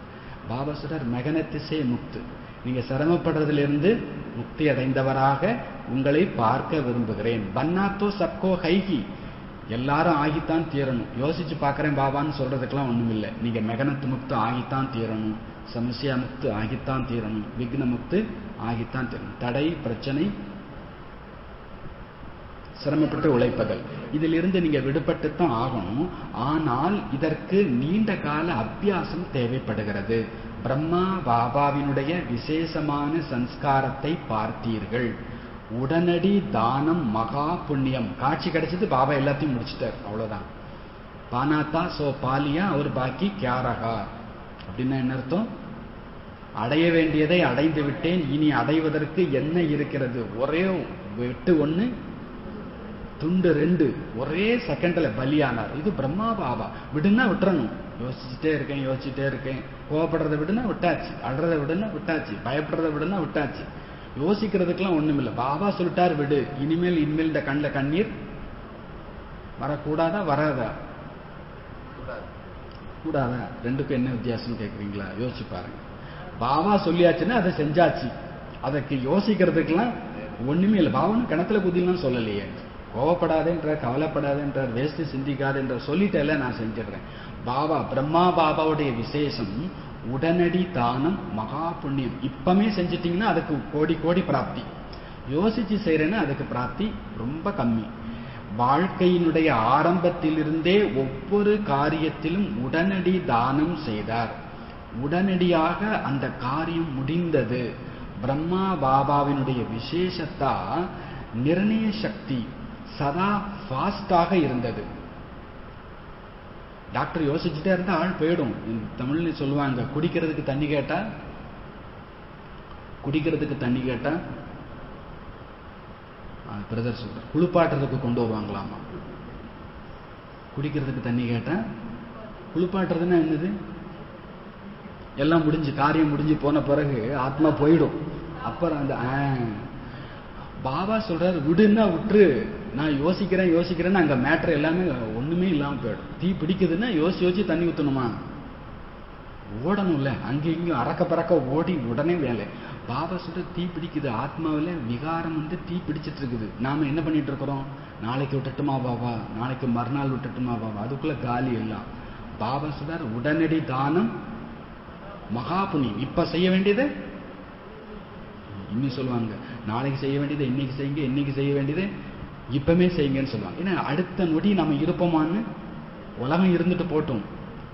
பாபா சொல்றார், மெகனத்திசே முக்து, நீங்க சிரமப்படுறதுல இருந்து முக்தி அடைந்தவராக உங்களை பார்க்க விரும்புகிறேன். பன்னாத்தோ சப்கோ ஹைகி, எல்லாரும் ஆகித்தான் தீரணும். யோசிச்சு பார்க்கறேன் பாபான்னு சொல்றதுக்கெல்லாம் ஒண்ணும் இல்லை. நீங்க மெகனத்து முக்து ஆகித்தான் தீரணும், சமஸ்யா முக்து ஆகித்தான் தீரணும், விக்ன முக்து ஆகித்தான் தீரணும். தடை, பிரச்சனை, சிரமப்பட்டு உழைப்பதல், இதிலிருந்து நீங்க விடுபட்டுத்தான் ஆகணும். ஆனால் இதற்கு நீண்ட கால அபியாசம் தேவைப்படுகிறது. பிரம்மா பாபாவினுடைய விசேஷமான சன்ஸ்காரத்தை பார்த்தீர்கள். உடனடி தானம் மகா புண்ணியம். காட்சி கிடைச்சது, பாபா எல்லாத்தையும் முடிச்சிட்டார், அவ்வளவுதான். பானாத்தா சோ பாலியா அவர் பாக்கி கியாரகா அப்படின்னா என்ன அர்த்தம்? அடைய வேண்டியதை அடைந்து விட்டேன், இனி அடைவதற்கு என்ன இருக்கிறது? ஒரே வெட்டு ஒண்ணு துண்டு ரெண்டு, ஒரே செகண்ட்ல பலியானார். இது பிரம்மா பாபா. விடுனா விட்டுறணும். யோசிச்சுட்டே இருக்கேன், கோவப்படுறதை விடுனா விட்டாச்சு, அழுறதை விடுனா விட்டாச்சு, பயப்படுறதை விடுனா விட்டாச்சு, யோசிக்கிறதுக்கெல்லாம் ஒண்ணுமில்லை. பாபா சொல்லிட்டார் விடு, இனிமேல் இந்த கண்ணில் கண்ணீர் வரக்கூடாதா, வராதா? கூடாதா? ரெண்டுக்கும் என்ன வித்தியாசம் கேட்குறீங்களா? யோசிச்சு பாருங்க. பாபா சொல்லியாச்சுன்னா அதை செஞ்சாச்சு, அதற்கு யோசிக்கிறதுக்கெல்லாம் ஒண்ணுமே இல்லை. பாபான்னு கிணத்துல குதிலாம் சொல்லலையே. கோவப்படாதேன்ற, கவலைப்படாதேன்ற, வேஸ்ட் சிந்திக்காதேன்ற சொல்லிட்டேல, நான் செஞ்சிடுறேன். பாபா பிரம்மா பாபாவுடைய விசேஷம் உடனடி தானம் மகா புண்ணியம். இப்பமே செஞ்சிட்டீங்கன்னா அதுக்கு கோடி கோடி பிராப்தி. யோசிச்சு செய்யறேன்னா அதுக்கு பிராப்தி ரொம்ப கம்மி. வாழ்க்கையினுடைய ஆரம்பத்திலிருந்தே ஒவ்வொரு காரியத்திலும் உடனடி தானம் செய்தார். உடனடியாக அந்த காரியம் முடிந்தது. பிரம்மா பாபாவினுடைய விசேஷத்தா நிர்ணய சக்தி சதா ஃபாஸ்டாக இருந்தது. டாக்டர் யோசிச்சுட்டே இருந்தா ஆள் போயிடும். தமிழ்ல சொல்லுவாங்க, குடிக்கிறதுக்கு தண்ணி கேட்டா பிரதர் சொல்ற குளிப்பாட்டுறதுக்கு கொண்டு வருவாங்களாமா. குடிக்கிறதுக்கு தண்ணி கேட்டா குளிப்பாட்டுறதுன்னா என்னது? எல்லாம் முடிஞ்சு காரியம் முடிஞ்சு போன பிறகு ஆத்மா போயிடும். அப்புறம் அந்த பாபா சொல்றாரு, விடுன்னா விட்டுரு, நான் யோசிக்கிறேன்னு அங்க மேட்டர் எல்லாமே ஒண்ணுமே இல்லாம போயிடும். தீ பிடிக்குதுன்னா யோசிச்சு தண்ணி ஊத்தணுமா? ஓடணும்ல, அங்க இங்கேயும் அறக்க பறக்க ஓடி உடனே வேலை. பாபா சொல்ற தீ பிடிக்குது, ஆத்மாவில விகாரம் வந்து தீ பிடிச்சிட்டு இருக்குது. நாம என்ன பண்ணிட்டு இருக்கிறோம்? நாளைக்கு விட்டுட்டுமா பாபா, நாளைக்கு மறுநாள் விட்டுட்டுமா பாபா, அதுக்குள்ள காலி எல்லாம். பாபா சொல்றாரு, உடனடி தானம் மகா புண்ணியம். இப்ப செய்ய வேண்டியது இன்னும் சொல்லுவாங்க, நாளைக்கு செய்ய வேண்டியது இன்னைக்கு செய்யுங்க, இன்னைக்கு செய்ய வேண்டியது இப்பமே செய்யுங்கன்னு சொல்லுவாங்க. ஏன்னா அடுத்த நொடி நம்ம இருப்போமான்னு உலகம் இருந்துட்டு போட்டோம்,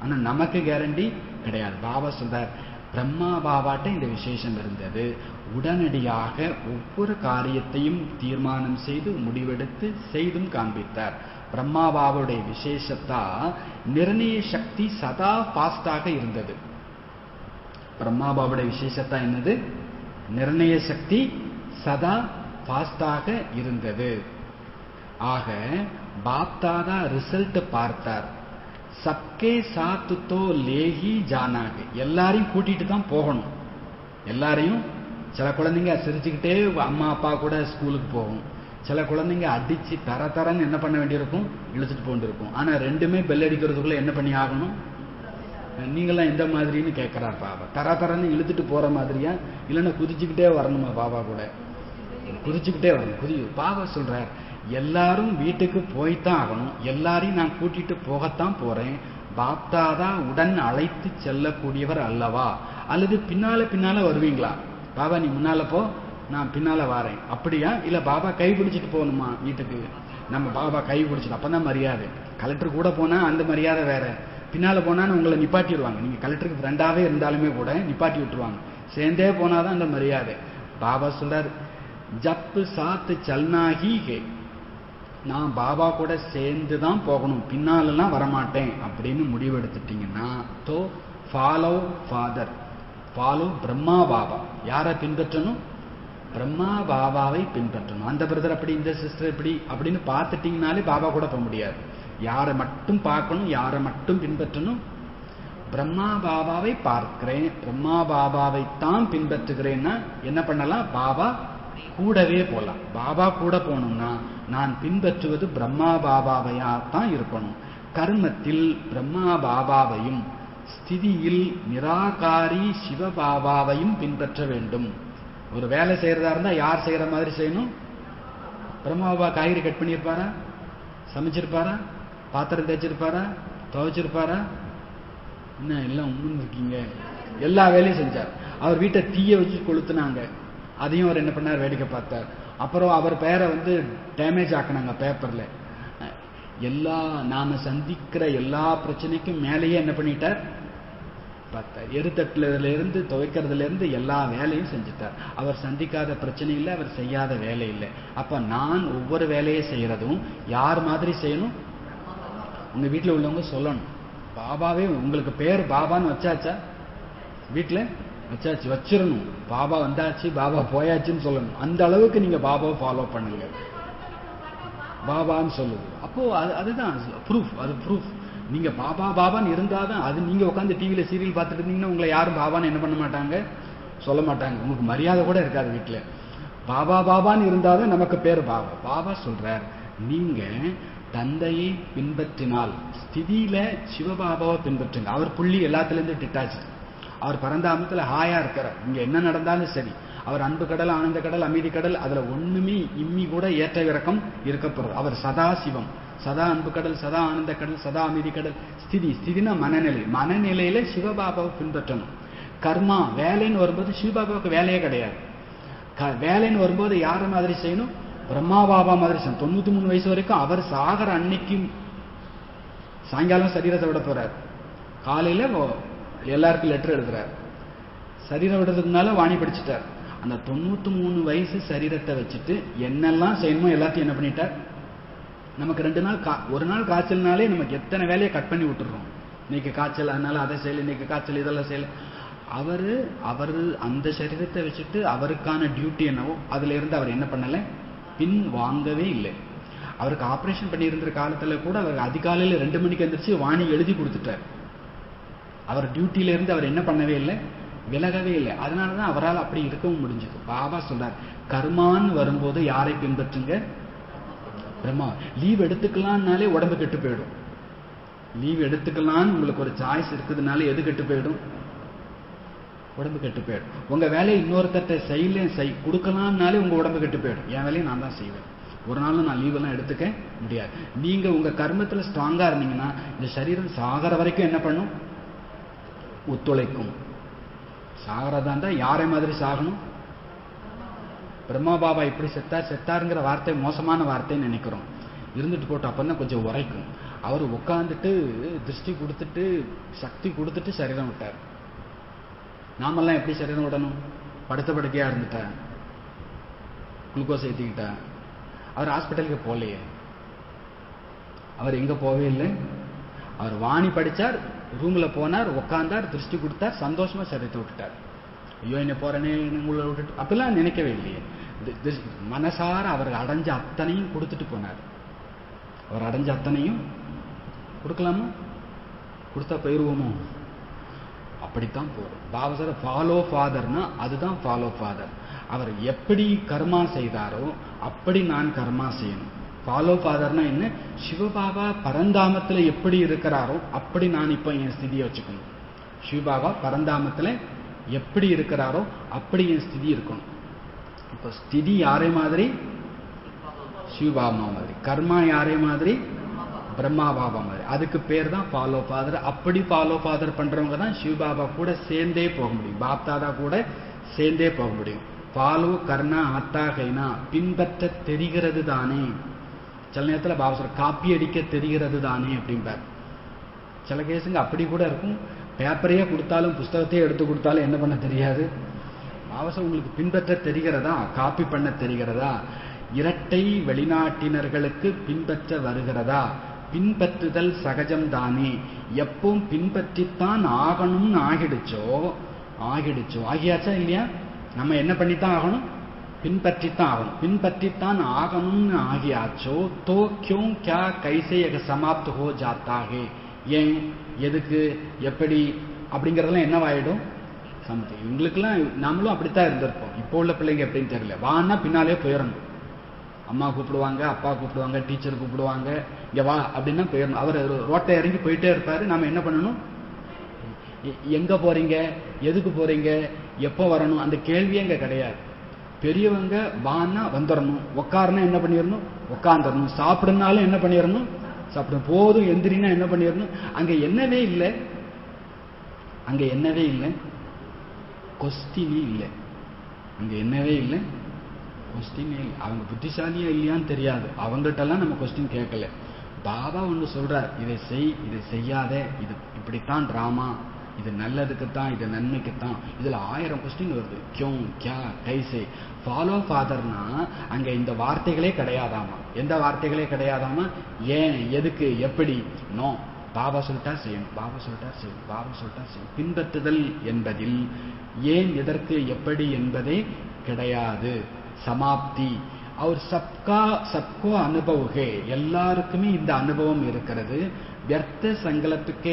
ஆனா நமக்கு கேரண்டி கிடையாது. பாபா சொல்றார், பிரம்மா பாபாட்ட இந்த விசேஷம் இருந்தது. உடனடியாக ஒவ்வொரு காரியத்தையும் தீர்மானம் செய்து முடிவெடுத்து செய்தும் காண்பித்தார். பிரம்மா பாபாவுடைய விசேஷத்தா நிர்ணய சக்தி சதா பாஸ்டாக இருந்தது. பிரம்மா பாபாவுடைய விசேஷத்தா என்னது? நிர்ணய சக்தி சதா பாஸ்டாக இருந்தது. ஆக பாப்தாதா ரிசல்ட் பார்த்தார். சப்கே சாத்து தோ லேஹி ஜானாக, எல்லாரையும் கூட்டிட்டு தான் போகணும். எல்லாரையும், சில குழந்தைங்க சிரிச்சுக்கிட்டே அம்மா அப்பா கூட ஸ்கூலுக்கு போகும், சில குழந்தைங்க அடிச்சு தரன்னு என்ன பண்ண வேண்டியிருக்கும், இழுத்துட்டு போண்டிருக்கும். ஆனா ரெண்டுமே பெல் அடிக்கிறதுக்குள்ள என்ன பண்ணி ஆகணும்? நீங்களாம் எந்த மாதிரின்னு கேட்கிறார் பாபா. தரன்னு இழுத்துட்டு போற மாதிரியா, இல்லைன்னா குதிச்சுக்கிட்டே வரணுமா? பாபா கூட குதிச்சுக்கிட்டே வரணும். பாபா சொல்றார், எல்லாரும் வீட்டுக்கு போய்தான் ஆகணும், எல்லாரையும் நான் கூட்டிட்டு போகத்தான் போறேன். பாப்தாதா உடன் அழைத்து செல்லக்கூடியவர் அல்லவா? அல்லது பின்னால வருவீங்களா? பாபா நீ முன்னால போ,
நான் பின்னால வாரேன். அப்படியா? இல்ல பாபா கை பிடிச்சிட்டு போகணுமா வீட்டுக்கு? நம்ம பாபா கை பிடிச்சிட்டு அப்பதான் மரியாதை. கலெக்டர் கூட போனா அந்த மரியாதை வேற, பின்னால போனா உங்களை நிப்பாட்டிடுவாங்க. நீங்க கலெக்டருக்கு ஃப்ரெண்டாவே இருந்தாலுமே கூட நிப்பாட்டி விட்டுருவாங்க. சேர்ந்தே போனாதான் அந்த மரியாதை. பாபா சொல்றார், ஜப்பு சாத்து சல்னாகி ஹே, நான் பாபா கூட சேர்ந்து தான் போகணும், பின்னாலெல்லாம் வரமாட்டேன் அப்படின்னு முடிவெடுத்துட்டீங்கன்னா தோ follow father, follow Brahma Baba. யாரை பின்பற்றணும்? பிரம்மா பாபாவை பின்பற்றணும். அந்த பிரதர் அப்படி, இந்த சிஸ்டர் எப்படி அப்படின்னு பார்த்துட்டீங்கனாலே பாபா கூட போக முடியாது. யாரை மட்டும் பார்க்கணும், யாரை மட்டும் பின்பற்றணும்? பிரம்மா பாபாவை பார்க்கிறேன், பிரம்மா பாபாவை தான் பின்பற்றுகிறேன்னா என்ன பண்ணலாம்? பாபா கூடவே போலாம். பாபா கூட போகணும்னா நான் பின்பற்றுவது பிரம்மா பாபாவையா தான் இருக்கணும். கர்மத்தில் பிரம்மா பாபாவையும், ஸ்திதியில் நிராகாரி சிவபாபாவையும் பின்பற்ற வேண்டும். ஒரு வேலை செய்யறதா இருந்தா யார் செய்யற மாதிரி செய்யணும்? பிரம்மா பாபா காய்கறி கட் பண்ணியிருப்பாரா? சமைச்சிருப்பாரா? பாத்திரம் தேய்ச்சிருப்பாரா? துவைச்சிருப்பாரா? என்ன எல்லாம் உண்மை இருக்கீங்க? எல்லா வேலையும் செஞ்சார். அவர் வீட்டை தீய வச்சு கொளுத்துனாங்க, அதையும் அவர் என்ன பண்ணார்? வேடிக்கை பார்த்தார். அப்புறம் அவர் பேரை டேமேஜ் ஆக்கினாங்க பேப்பர்ல. எல்லா நாம சந்திக்கிற எல்லா பிரச்சனைக்கும் மேலேயே என்ன பண்ணிட்டார்? பார்த்தார். எருத்தட்டுல இருந்து துவைக்கிறதுல இருந்து எல்லா வேலையும் செஞ்சுட்டார். அவர் சந்திக்காத பிரச்சனை இல்லை, அவர் செய்யாத வேலை இல்லை. அப்ப நான் ஒவ்வொரு வேலையை செய்யறதும் யார் மாதிரி செய்யணும்? உங்க வீட்டுல உள்ளவங்க சொல்லணும். பாபாவே உங்களுக்கு பேர் பாபான்னு வச்சாச்சா? வீட்டுல வச்சாச்சு, வச்சிடணும். பாபா வந்தாச்சு, பாபா போயாச்சுன்னு சொல்லணும். அந்த அளவுக்கு நீங்க பாபாவை ஃபாலோ பண்ணுங்க. பாபான்னு சொல்லுது. அப்போ அதுதான் ப்ரூஃப். அது ப்ரூஃப். நீங்க பாபா பாபான்னு இருந்தாதான் அது. நீங்க உட்காந்து டிவியில சீரியல் பார்த்துட்டு இருந்தீங்கன்னா உங்களை யாரும் பாபான்னு என்ன பண்ண மாட்டாங்க, சொல்ல மாட்டாங்க. உங்களுக்கு மரியாதை கூட இருக்காது வீட்டுல. பாபா பாபான்னு இருந்தாதான் நமக்கு பேர் பாபா. பாபா சொல்றார், நீங்க தந்தையை பின்பற்றினால் ஸ்திதியில சிவபாபாவை பின்பற்றுங்க. அவர் புள்ளி எல்லாத்துல இருந்து டிட்டாச்சு. அவர் பரந்தாமத்துல ஹாயா இருக்கிறார். இங்க என்ன நடந்தாலும் சரி, அவர் அன்பு கடல், ஆனந்த கடல், அமைதி கடல், அதுல ஒண்ணுமே இம்மி கூட ஏற்ற இறக்கம் இருக்கப்படுறது. அவர் சதா சிவம், சதா அன்பு கடல், சதா ஆனந்த கடல், சதா அமைதி கடல். ஸ்திதி, ஸ்திதினா மனநிலை. மனநிலையில சிவபாபாவை பின்பற்றணும். கர்மா வேலைன்னு வரும்போது சிவபாபாவுக்கு வேலையே கிடையாது. வேலைன்னு வரும்போது யார மாதிரி செய்யணும்? பிரம்மா பாபா மாதிரி செய்யணும். 93 வயசு வரைக்கும் அவர் சாகர அன்னைக்கு சாயங்காலம் சரீரத்தை விட போறார். காலையில எல்லாருக்கும் லெட்டர் எழுதுறார். சரீரம் விடுறதுனால வாணி படிச்சுட்டார். அந்த 93 வயசு சரீரத்தை வச்சுட்டு என்னெல்லாம் செய்யணுமோ எல்லாத்தையும் என்ன பண்ணிட்டார்? நமக்கு 2 நாள் ஒரு நாள் காய்ச்சல்னாலே நமக்கு எத்தனை வேலையை கட் பண்ணி விட்டுறோம். இன்னைக்கு காய்ச்சல், அதனால அதை செய்யல, இன்னைக்கு காய்ச்சல், இதெல்லாம் செய்யல. அவரு அந்த சரீரத்தை வச்சுட்டு அவருக்கான டியூட்டி என்னவோ அதுல இருந்து அவர் என்ன பண்ணல, பின் வாங்கவே இல்லை. அவருக்கு ஆபரேஷன் பண்ணி இருந்த காலத்துல கூட அவர் அதிகாலையில 2 மணிக்கு எந்திரிச்சு வாணி எழுதி கொடுத்துட்டார். அவர் டியூட்டியில இருந்து அவர் என்ன பண்ணவே இல்லை, விலகவே இல்லை. அதனாலதான் அவரால் அப்படி இருக்கவும் முடிஞ்சது. பாபா சொல்றார், கர்மான்னு வரும்போது யாரை பின்பற்றுங்க? பிரம்மா. லீவ் எடுத்துக்கலாம்னாலே உடம்பு கெட்டு போயிடும். லீவ் எடுத்துக்கலான்னு உங்களுக்கு ஒரு சாய்ஸ் இருக்குதுனால எது கெட்டு போயிடும்? உடம்பு கெட்டு போயிடும். உங்க வேலையை இன்னொருத்தட்ட கொடுக்கலாம்னாலே உங்க உடம்பு கெட்டு போயிடும். என் வேலையை நான் தான் செய்வேன். ஒரு நாளும் நான் லீவ் எல்லாம் எடுத்துக்க முடியாது. நீங்க உங்க கர்மத்துல ஸ்ட்ராங்கா இருந்தீங்கன்னா இந்த சரீரம் சாகர வரைக்கும் என்ன பண்ணும்? ஒத்துழைக்கும். சாகரதாண்டா யாரை மாதிரி சாகணும்? பிரம்மா பாபா இப்படி செத்தாருங்கிற வார்த்தை மோசமான வார்த்தைன்னு நினைக்கிறோம். இருந்துட்டு போட்டு அப்பதான் கொஞ்சம் உரைக்கும். அவர் உட்காந்துட்டு திருஷ்டி கொடுத்துட்டு சக்தி கொடுத்துட்டு சரீரம் விட்டார். நாமெல்லாம் எப்படி சரீரம் விடணும்? படுத்த படுக்கையா இருந்துட்டா, குளுக்கோஸ் ஏற்றிக்கிட்டா. அவர் ஹாஸ்பிட்டலுக்கு போகலையே. அவர் எங்க போவே இல்லை. அவர் வாணி படிச்சார், ரூம்ல போனார், உட்கார்ந்தார், திருஷ்டி கொடுத்தார், சந்தோஷமா சரீரத்தை விட்டுட்டார். ஐயோ என்ன போறேனே உங்களை விட்டுட்டு அப்படிலாம் நினைக்கவே இல்லையே. மனசார அவர் அடைஞ்ச அத்தனையும் கொடுத்துட்டு போனார். அவர் அடைஞ்ச அத்தனையும் கொடுக்கலாமா? கொடுத்தா போயிருவோமோ? அப்படித்தான் போறோம். பாபா சார் ஃபாலோ ஃபாதர்னா அதுதான் ஃபாலோ ஃபாதர். அவர் எப்படி கர்மா செய்தாரோ அப்படி நான் கர்மா செய்யணும். ஃபாலோ ஃபாதர்னா என்ன? சிவபாபா பரந்தாமத்துல எப்படி இருக்கிறாரோ அப்படி நான் இப்ப என் ஸ்திதியை வச்சுக்கணும். சிவபாபா பரந்தாமத்துல எப்படி இருக்கிறாரோ அப்படி என் ஸ்திதி இருக்கணும். இப்ப ஸ்திதி யாரே மாதிரி? சிவபாபா மாதிரி. கர்மா யாரே மாதிரி? பிரம்மா பாபா மாதிரி. அதுக்கு பேர் தான் ஃபாலோ ஃபாதர். அப்படி ஃபாலோ ஃபாதர் பண்றவங்க தான் சிவபாபா கூட சேர்ந்தே போக முடியும். பாப்தாதா கூட சேர்ந்தே போக முடியும். ஃபாலோ கர்னா ஆத்தா கைனா, பின்பற்ற தெரிகிறது தானே. சில நேரத்தில் பாபா சொல்ற காப்பி அடிக்க தெரிகிறது தானே அப்படிம்பார். சில கேஸுங்க அப்படி கூட இருக்கும், பேப்பரையே கொடுத்தாலும் புஸ்தகத்தையே எடுத்து கொடுத்தாலும் என்ன பண்ண தெரியாது. பாபா உங்களுக்கு பின்பற்ற தெரிகிறதா, காப்பி பண்ண தெரிகிறதா, இரட்டை வெளிநாட்டினர்களுக்கு பின்பற்ற வருகிறதா, பின்பற்றுதல் சகஜம் தானே. எப்பவும் பின்பற்றித்தான் ஆகணும்னு ஆகிடுச்சோ ஆகியாச்சா இல்லையா? நம்ம என்ன பண்ணித்தான் ஆகணும்? பின்பற்றித்தான் ஆகணும். பின்பற்றித்தான் ஆகணும்னு ஆகியாச்சோ தோ கியூ கியா கைசே யக சமாப்த் ஹோ ஜாத்தா ஹே. ஏன், எதுக்கு, எப்படி அப்படிங்கறதெல்லாம் என்னவாயிடும்? சம்திங். இவங்களுக்கெல்லாம் நம்மளும் அப்படித்தான் இருந்திருப்போம். இப்போ உள்ள பிள்ளைங்க எப்படின்னு தெரியல. வான்னா பின்னாலே போயிடணும். அம்மா கூப்பிடுவாங்க, அப்பா கூப்பிடுவாங்க, டீச்சர் கூப்பிடுவாங்க, இங்க வா அப்படின்னா போயிடணும். அவர் ரோட்டை இறங்கி போயிட்டே இருப்பாரு. நாம என்ன பண்ணணும்? எங்க போறீங்க, எதுக்கு போறீங்க, எப்போ வரணும், அந்த கேள்வியே இங்க கிடையாது. பெரியவங்க வான்னா வந்துடணும், உட்காருனா என்ன பண்ணிடணும், உட்காந்துடணும், சாப்பிடுனாலும் என்ன பண்ணிடணும், சாப்பிடணும், போதும் எந்திரினா என்ன பண்ணிடணும். அங்க என்னவே இல்லை, அங்க என்னவே இல்லை, கொஸ்டினே இல்லை. அங்க என்னவே இல்லை, கொஸ்டினே இல்லை. அவங்க புத்திசாலியா இல்லையான்னு தெரியாது, அவங்ககிட்டலாம் நம்ம கொஸ்டின் கேட்கல. பாபா ஒன்று சொல்றார், இதை செய், இதை செய்யாத, இது இப்படித்தான் டிராமா, இது நல்லதுக்குத்தான், இது நன்மைக்குத்தான். இதுல 1000 கொஸ்டின் வருது. கியூ கியா கைசே. ஃபாலோ ஃபாதர்னா அங்க இந்த வார்த்தைகளே கிடையாதாமா. எந்த வார்த்தைகளே கிடையாதாமா? ஏன், எதுக்கு, எப்படி, நோ. பாபா சொல்லிட்டா செய்யணும், பாபா சொல்லிட்டா செய்யணும், பாபா சொல்லிட்டா செய்யணும். பின்பற்றுதல் என்பதில் ஏன், எதற்கு, எப்படி என்பதே கிடையாது. சமாப்தி. அவர் சப்கோ அனுபவகே, எல்லாருக்குமே இந்த அனுபவம் இருக்கிறது. व्यर्थ संकल्प के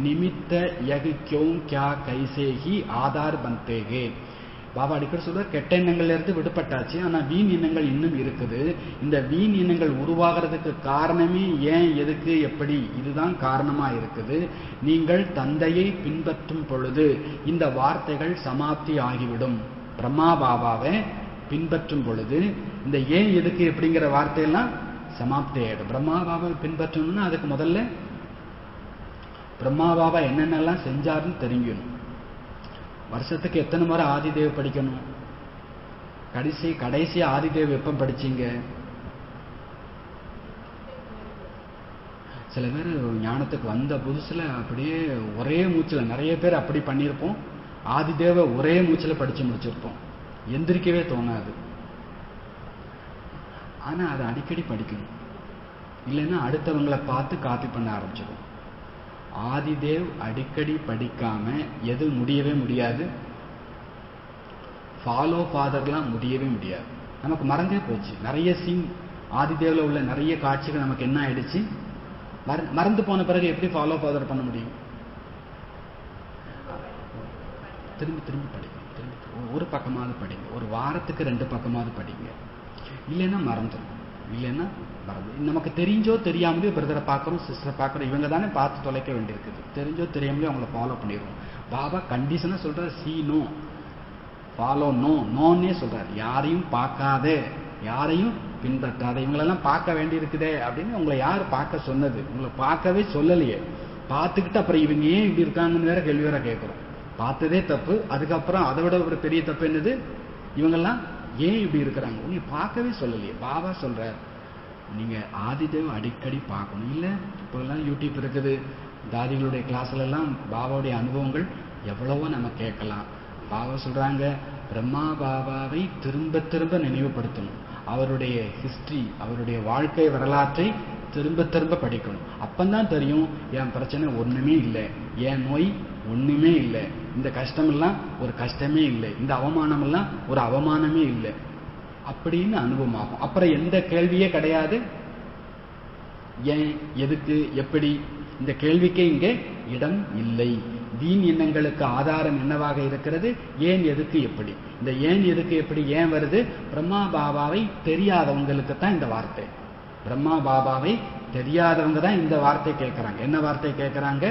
निमित्त यह क्यों क्या कैसे ही आधार बनते हैं. பாபா அடிக்கடி சொல்றார், கெட்ட எண்ணங்கள்ல இருந்து விடுபட்டாச்சு, ஆனா வீண் எண்ணங்கள் இன்னும் இருக்குது. இந்த வீண் எண்ணங்கள் உருவாகிறதுக்கு காரணமே ஏன், எதுக்கு, எப்படி, இதுதான் காரணமா இருக்குது. நீங்கள் தந்தையை பின்பற்றும் பொழுது இந்த வார்த்தைகள் சமாப்தி ஆகிவிடும். பிரம்மா பாபாவை பின்பற்றும் பொழுது இந்த ஏன், எதுக்கு, எப்படிங்கிற வார்த்தையெல்லாம் சமாப்தி ஆயிடும். பிரம்மா பாபாவை பின்பற்றணும்னா அதுக்கு முதல்ல பிரம்மா பாபா என்னென்னலாம் செஞ்சாருன்னு தெரிஞ்சிடணும். வருஷத்துக்கு எத்தனை முறை ஆதிதேவ் படிக்கணும்? கடைசி ஆதிதேவ் எப்ப படிச்சீங்க? சில பேர் ஞானத்துக்கு வந்த புதுசுல அப்படியே ஒரே மூச்சுல, நிறைய பேர் அப்படி பண்ணியிருப்போம். ஆதிதேவ ஒரே மூச்சுல படிச்சு முடிச்சிருப்போம், எந்திரிக்கவே தோணாது. ஆனா அதை அடிக்கடி படிக்கணும், இல்லைன்னா அடுத்தவங்களை பார்த்து காப்பி பண்ண ஆரம்பிச்சிடும். ஆதிதேவ் அடிக்கடி படிக்காம எது முடியவே முடியாது, ஃபாலோ ஃபாதர்லாம் முடியவே முடியாது. நமக்கு மறந்தே போச்சு. நிறைய சீன் ஆதிதேவ்ல உள்ள நிறைய காட்சிகள் நமக்கு என்ன ஆயிடுச்சு, மறந்து போன பிறகு எப்படி ஃபாலோ ஃபாதர் பண்ண முடியும்? திரும்பி திரும்பி படிங்க, ஒரு பக்கமாவது படிங்க, ஒரு வாரத்துக்கு 2 பக்கமாவது படிங்க. இல்லைன்னா மறந்துடும், இல்லைன்னா மறந்து. நமக்கு தெரிஞ்சோ தெரியாமலையோ பிரதரை பார்க்குறோம், சிஸ்டரை பார்க்குறோம், இவங்க தானே பார்த்து தொலைக்க வேண்டியிருக்குது. தெரிஞ்சோ தெரியாமலையோ அவங்கள ஃபாலோ பண்ணிடுவோம். பாபா கண்டிஷனா சொல்றாரு, சி நோ, ஃபாலோ நோ, நோன்னே சொல்றாரு. யாரையும் பார்க்காத, யாரையும் பின்பற்றாத, இவங்களெல்லாம் பார்க்க வேண்டி இருக்குதே அப்படின்னு உங்களை யார் பார்க்க சொன்னது? உங்களை பார்க்கவே சொல்லலையே. பார்த்துக்கிட்டு அப்புறம் இவங்க ஏன் இப்படி இருக்காங்கன்னு வேற கேள்வி வேற கேட்குறோம். பார்த்ததே தப்பு, அதுக்கப்புறம் அதை விட ஒரு பெரிய தப்பு என்னது, இவங்கெல்லாம் ஏன் இப்படி இருக்கிறாங்க? உங்களை பார்க்கவே சொல்லலையே. பாபா சொல்ற, நீங்க ஆதிதேவ் அடிக்கடி பார்க்கணும். இல்ல இப்பெல்லாம் யூடியூப் இருக்குது, தாதிகளுடைய கிளாஸ்ல எல்லாம் பாபாவுடைய அனுபவங்கள் எவ்வளவோ நம்ம கேட்கலாம். பாபா சொல்றாங்க, பிரம்மா பாபாவை திரும்ப திரும்ப நினைவுபடுத்தணும். அவருடைய ஹிஸ்டரி, அவருடைய வாழ்க்கை வரலாற்றை திரும்ப திரும்ப படிக்கணும். அப்பந்தான் தெரியும், என் பிரச்சனை ஒண்ணுமே இல்லை, என் நோய் ஒண்ணுமே இல்லை, இந்த கஷ்டம் எல்லாம் ஒரு கஷ்டமே இல்லை, இந்த அவமானம் எல்லாம் ஒரு அவமானமே இல்லை அப்படின்னு அனுபவம் ஆகும். அப்புறம் எந்த கேள்வியே கிடையாது. ஏன், எதுக்கு, எப்படி, இந்த கேள்விக்கே இங்கே இடம் இல்லை. வீண் எண்ணங்களுக்கு ஆதாரம் என்னவாக இருக்கிறது? ஏன், எதுக்கு, எப்படி. இந்த ஏன், எதுக்கு, எப்படி ஏன் வருது? பிரம்மா பாபாவை தெரியாதவங்களுக்கு தான் இந்த வார்த்தை. பிரம்மா பாபாவை தெரியாதவங்க தான் இந்த வார்த்தை கேட்கிறாங்க. என்ன வார்த்தை கேட்கிறாங்க?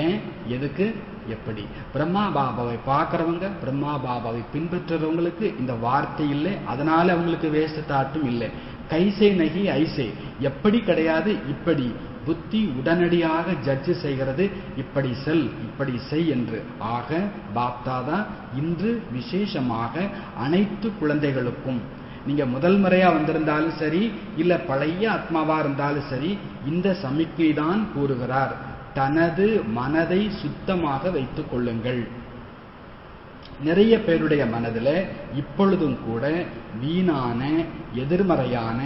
ஏன், எதுக்கு, எப்படி. பிரம்மா பாபாவை பார்க்கிறவங்க, பிரம்மா பாபாவை பின்பற்றுறவங்களுக்கு இந்த வார்த்தை இல்லை. அதனால அவங்களுக்கு வேஸ்ட் தாட்டும் இல்லை. கைசே நகி ஐசே, எப்படி கிடையாது, இப்படி. புத்தி உடனடியாக ஜட்ஜ் செய்கிறது, இப்படி செல் இப்படி செய் என்று. ஆக பாப்தாதா இன்று விசேஷமாக அனைத்து குழந்தைகளுக்கும், நீங்க முதல் முறையா வந்திருந்தாலும் சரி, இல்ல பழைய ஆத்மாவா இருந்தாலும் சரி, இந்த சமிக்கை தான் கூறுகிறார், தனது மனதை சுத்தமாக வைத்துக் கொள்ளுங்கள். நிறைய பேருடைய மனதில் இப்பொழுதும் கூட வீணான எதிர்மறையான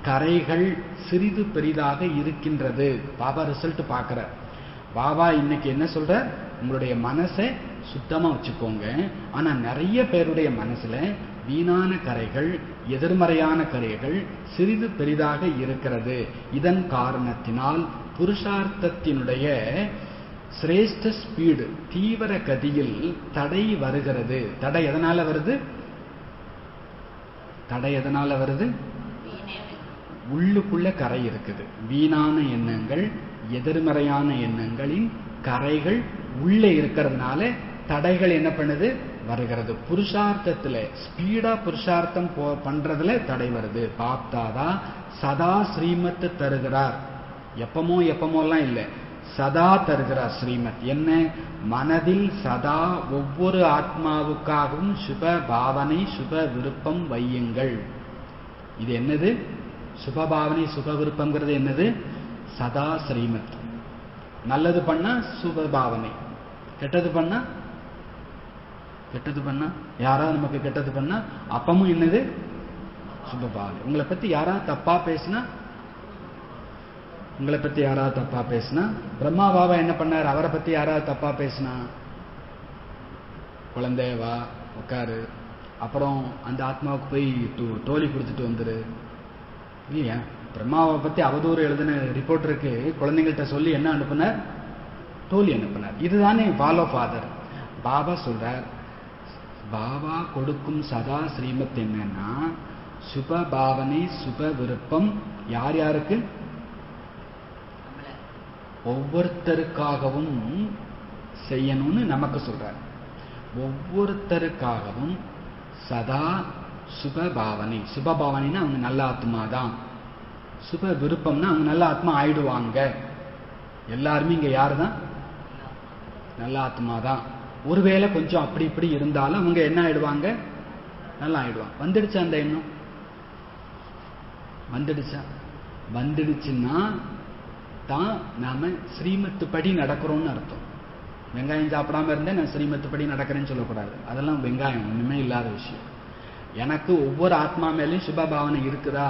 கரைகள் சிறிது பெரிதாக இருக்கின்றது. பாபா ரிசல்ட் பார்க்கிற பாபா இன்னைக்கு என்ன சொல்ற, உங்களுடைய மனசை சுத்தமா வச்சுக்கோங்க. ஆனா நிறைய பேருடைய மனசுல வீணான கரைகள், எதிர்மறையான கரைகள் சிறிது பெரிதாக இருக்கிறது. இதன் காரணத்தினால் புருஷார்த்தத்தினுடைய சிரேஷ்ட ஸ்பீடு, தீவிர கதியில் தடை வருகிறது. தடை எதனால வருது? தடை எதனால வருது? உள்ளுக்குள்ள கரை இருக்குது. வீணான எண்ணங்கள், எதிர்மறையான எண்ணங்களின் கரைகள் உள்ளே இருக்கிறதுனால தடைகள் என்ன பண்ணுது? வருகிறது. புருஷார்த்தத்துல ஸ்பீடா புருஷார்த்தம் பண்றதுல தடை வருது. பாப்தாதா சதா ஸ்ரீமத் தருகிறார். எப்பமோலாம் இல்லை, சதா தருகிறார் ஸ்ரீமத். என்ன? மனதில் சதா ஒவ்வொரு ஆத்மாவுக்காகவும் சுப பாவனை, சுப விருப்பம் வையுங்கள். இது என்னது? சுப பாவனை, சுப விருப்பம்ங்கிறது என்னது? சதா ஸ்ரீமத். நல்லது பண்ணா சுப பாவனை, கெட்டது பண்ணா யாராவது நமக்கு கெட்டது பண்ணா அப்பமும் என்னது? சுப பாவனை. உங்களை பத்தி யாராவது தப்பா பேசினா, பிரம்மா பாபா என்ன பண்ணார்? அவரை பத்தி யாராவது தப்பா பேசினா, குழந்தை வா உட்காரு, அப்புறம் அந்த ஆத்மாவுக்கு போய் டோலி கொடுத்துட்டு வந்துரு. இல்லையா? பிரம்மாவை பத்தி அவதூறு எழுதின ரிப்போர்ட்டருக்கு குழந்தைங்கள்ட்ட சொல்லி என்ன அனுப்புனார்? டோலி அனுப்புனார். இதுதானே ஃபாலோ ஃபாதர். பாபா சொல்றார், பாபா கொடுக்கும் சதா ஸ்ரீமத் என்னன்னா, சுப பாவனை, சுப விருப்பம் யார் யாருக்கு? ஒவ்வொருத்தருக்காகவும் செய்யணும்னு நமக்கு சொல்றார். ஒவ்வொருத்தருக்காகவும் சதா சுப பாவனை. சுப பாவனைன்னா அவங்க நல்ல ஆத்மா தான். சுப விருப்பம்னா அவங்க நல்ல ஆத்மா ஆயிடுவாங்க. எல்லாருமே இங்க யாரு தான்? நல்ல ஆத்மா தான். ஒருவேளை கொஞ்சம் அப்படி இப்படி இருந்தாலும் அவங்க என்ன ஆயிடுவாங்க? நல்லா ஆயிடுவாங்க. வந்துடுச்சா அந்த எண்ணம்? வந்துடுச்சுன்னா தான் நாம ஸ்ரீமத்து படி நடக்கிறோம்னு அர்த்தம். வெங்காயம் சாப்பிடாம இருந்தே நான் ஸ்ரீமத்து படி நடக்கிறேன்னு சொல்லக்கூடாது. அதெல்லாம் வெங்காயம் ஒண்ணுமே இல்லாத விஷயம். எனக்கு ஒவ்வொரு ஆத்மா மேலேயும் சுப பாவனை இருக்குதா,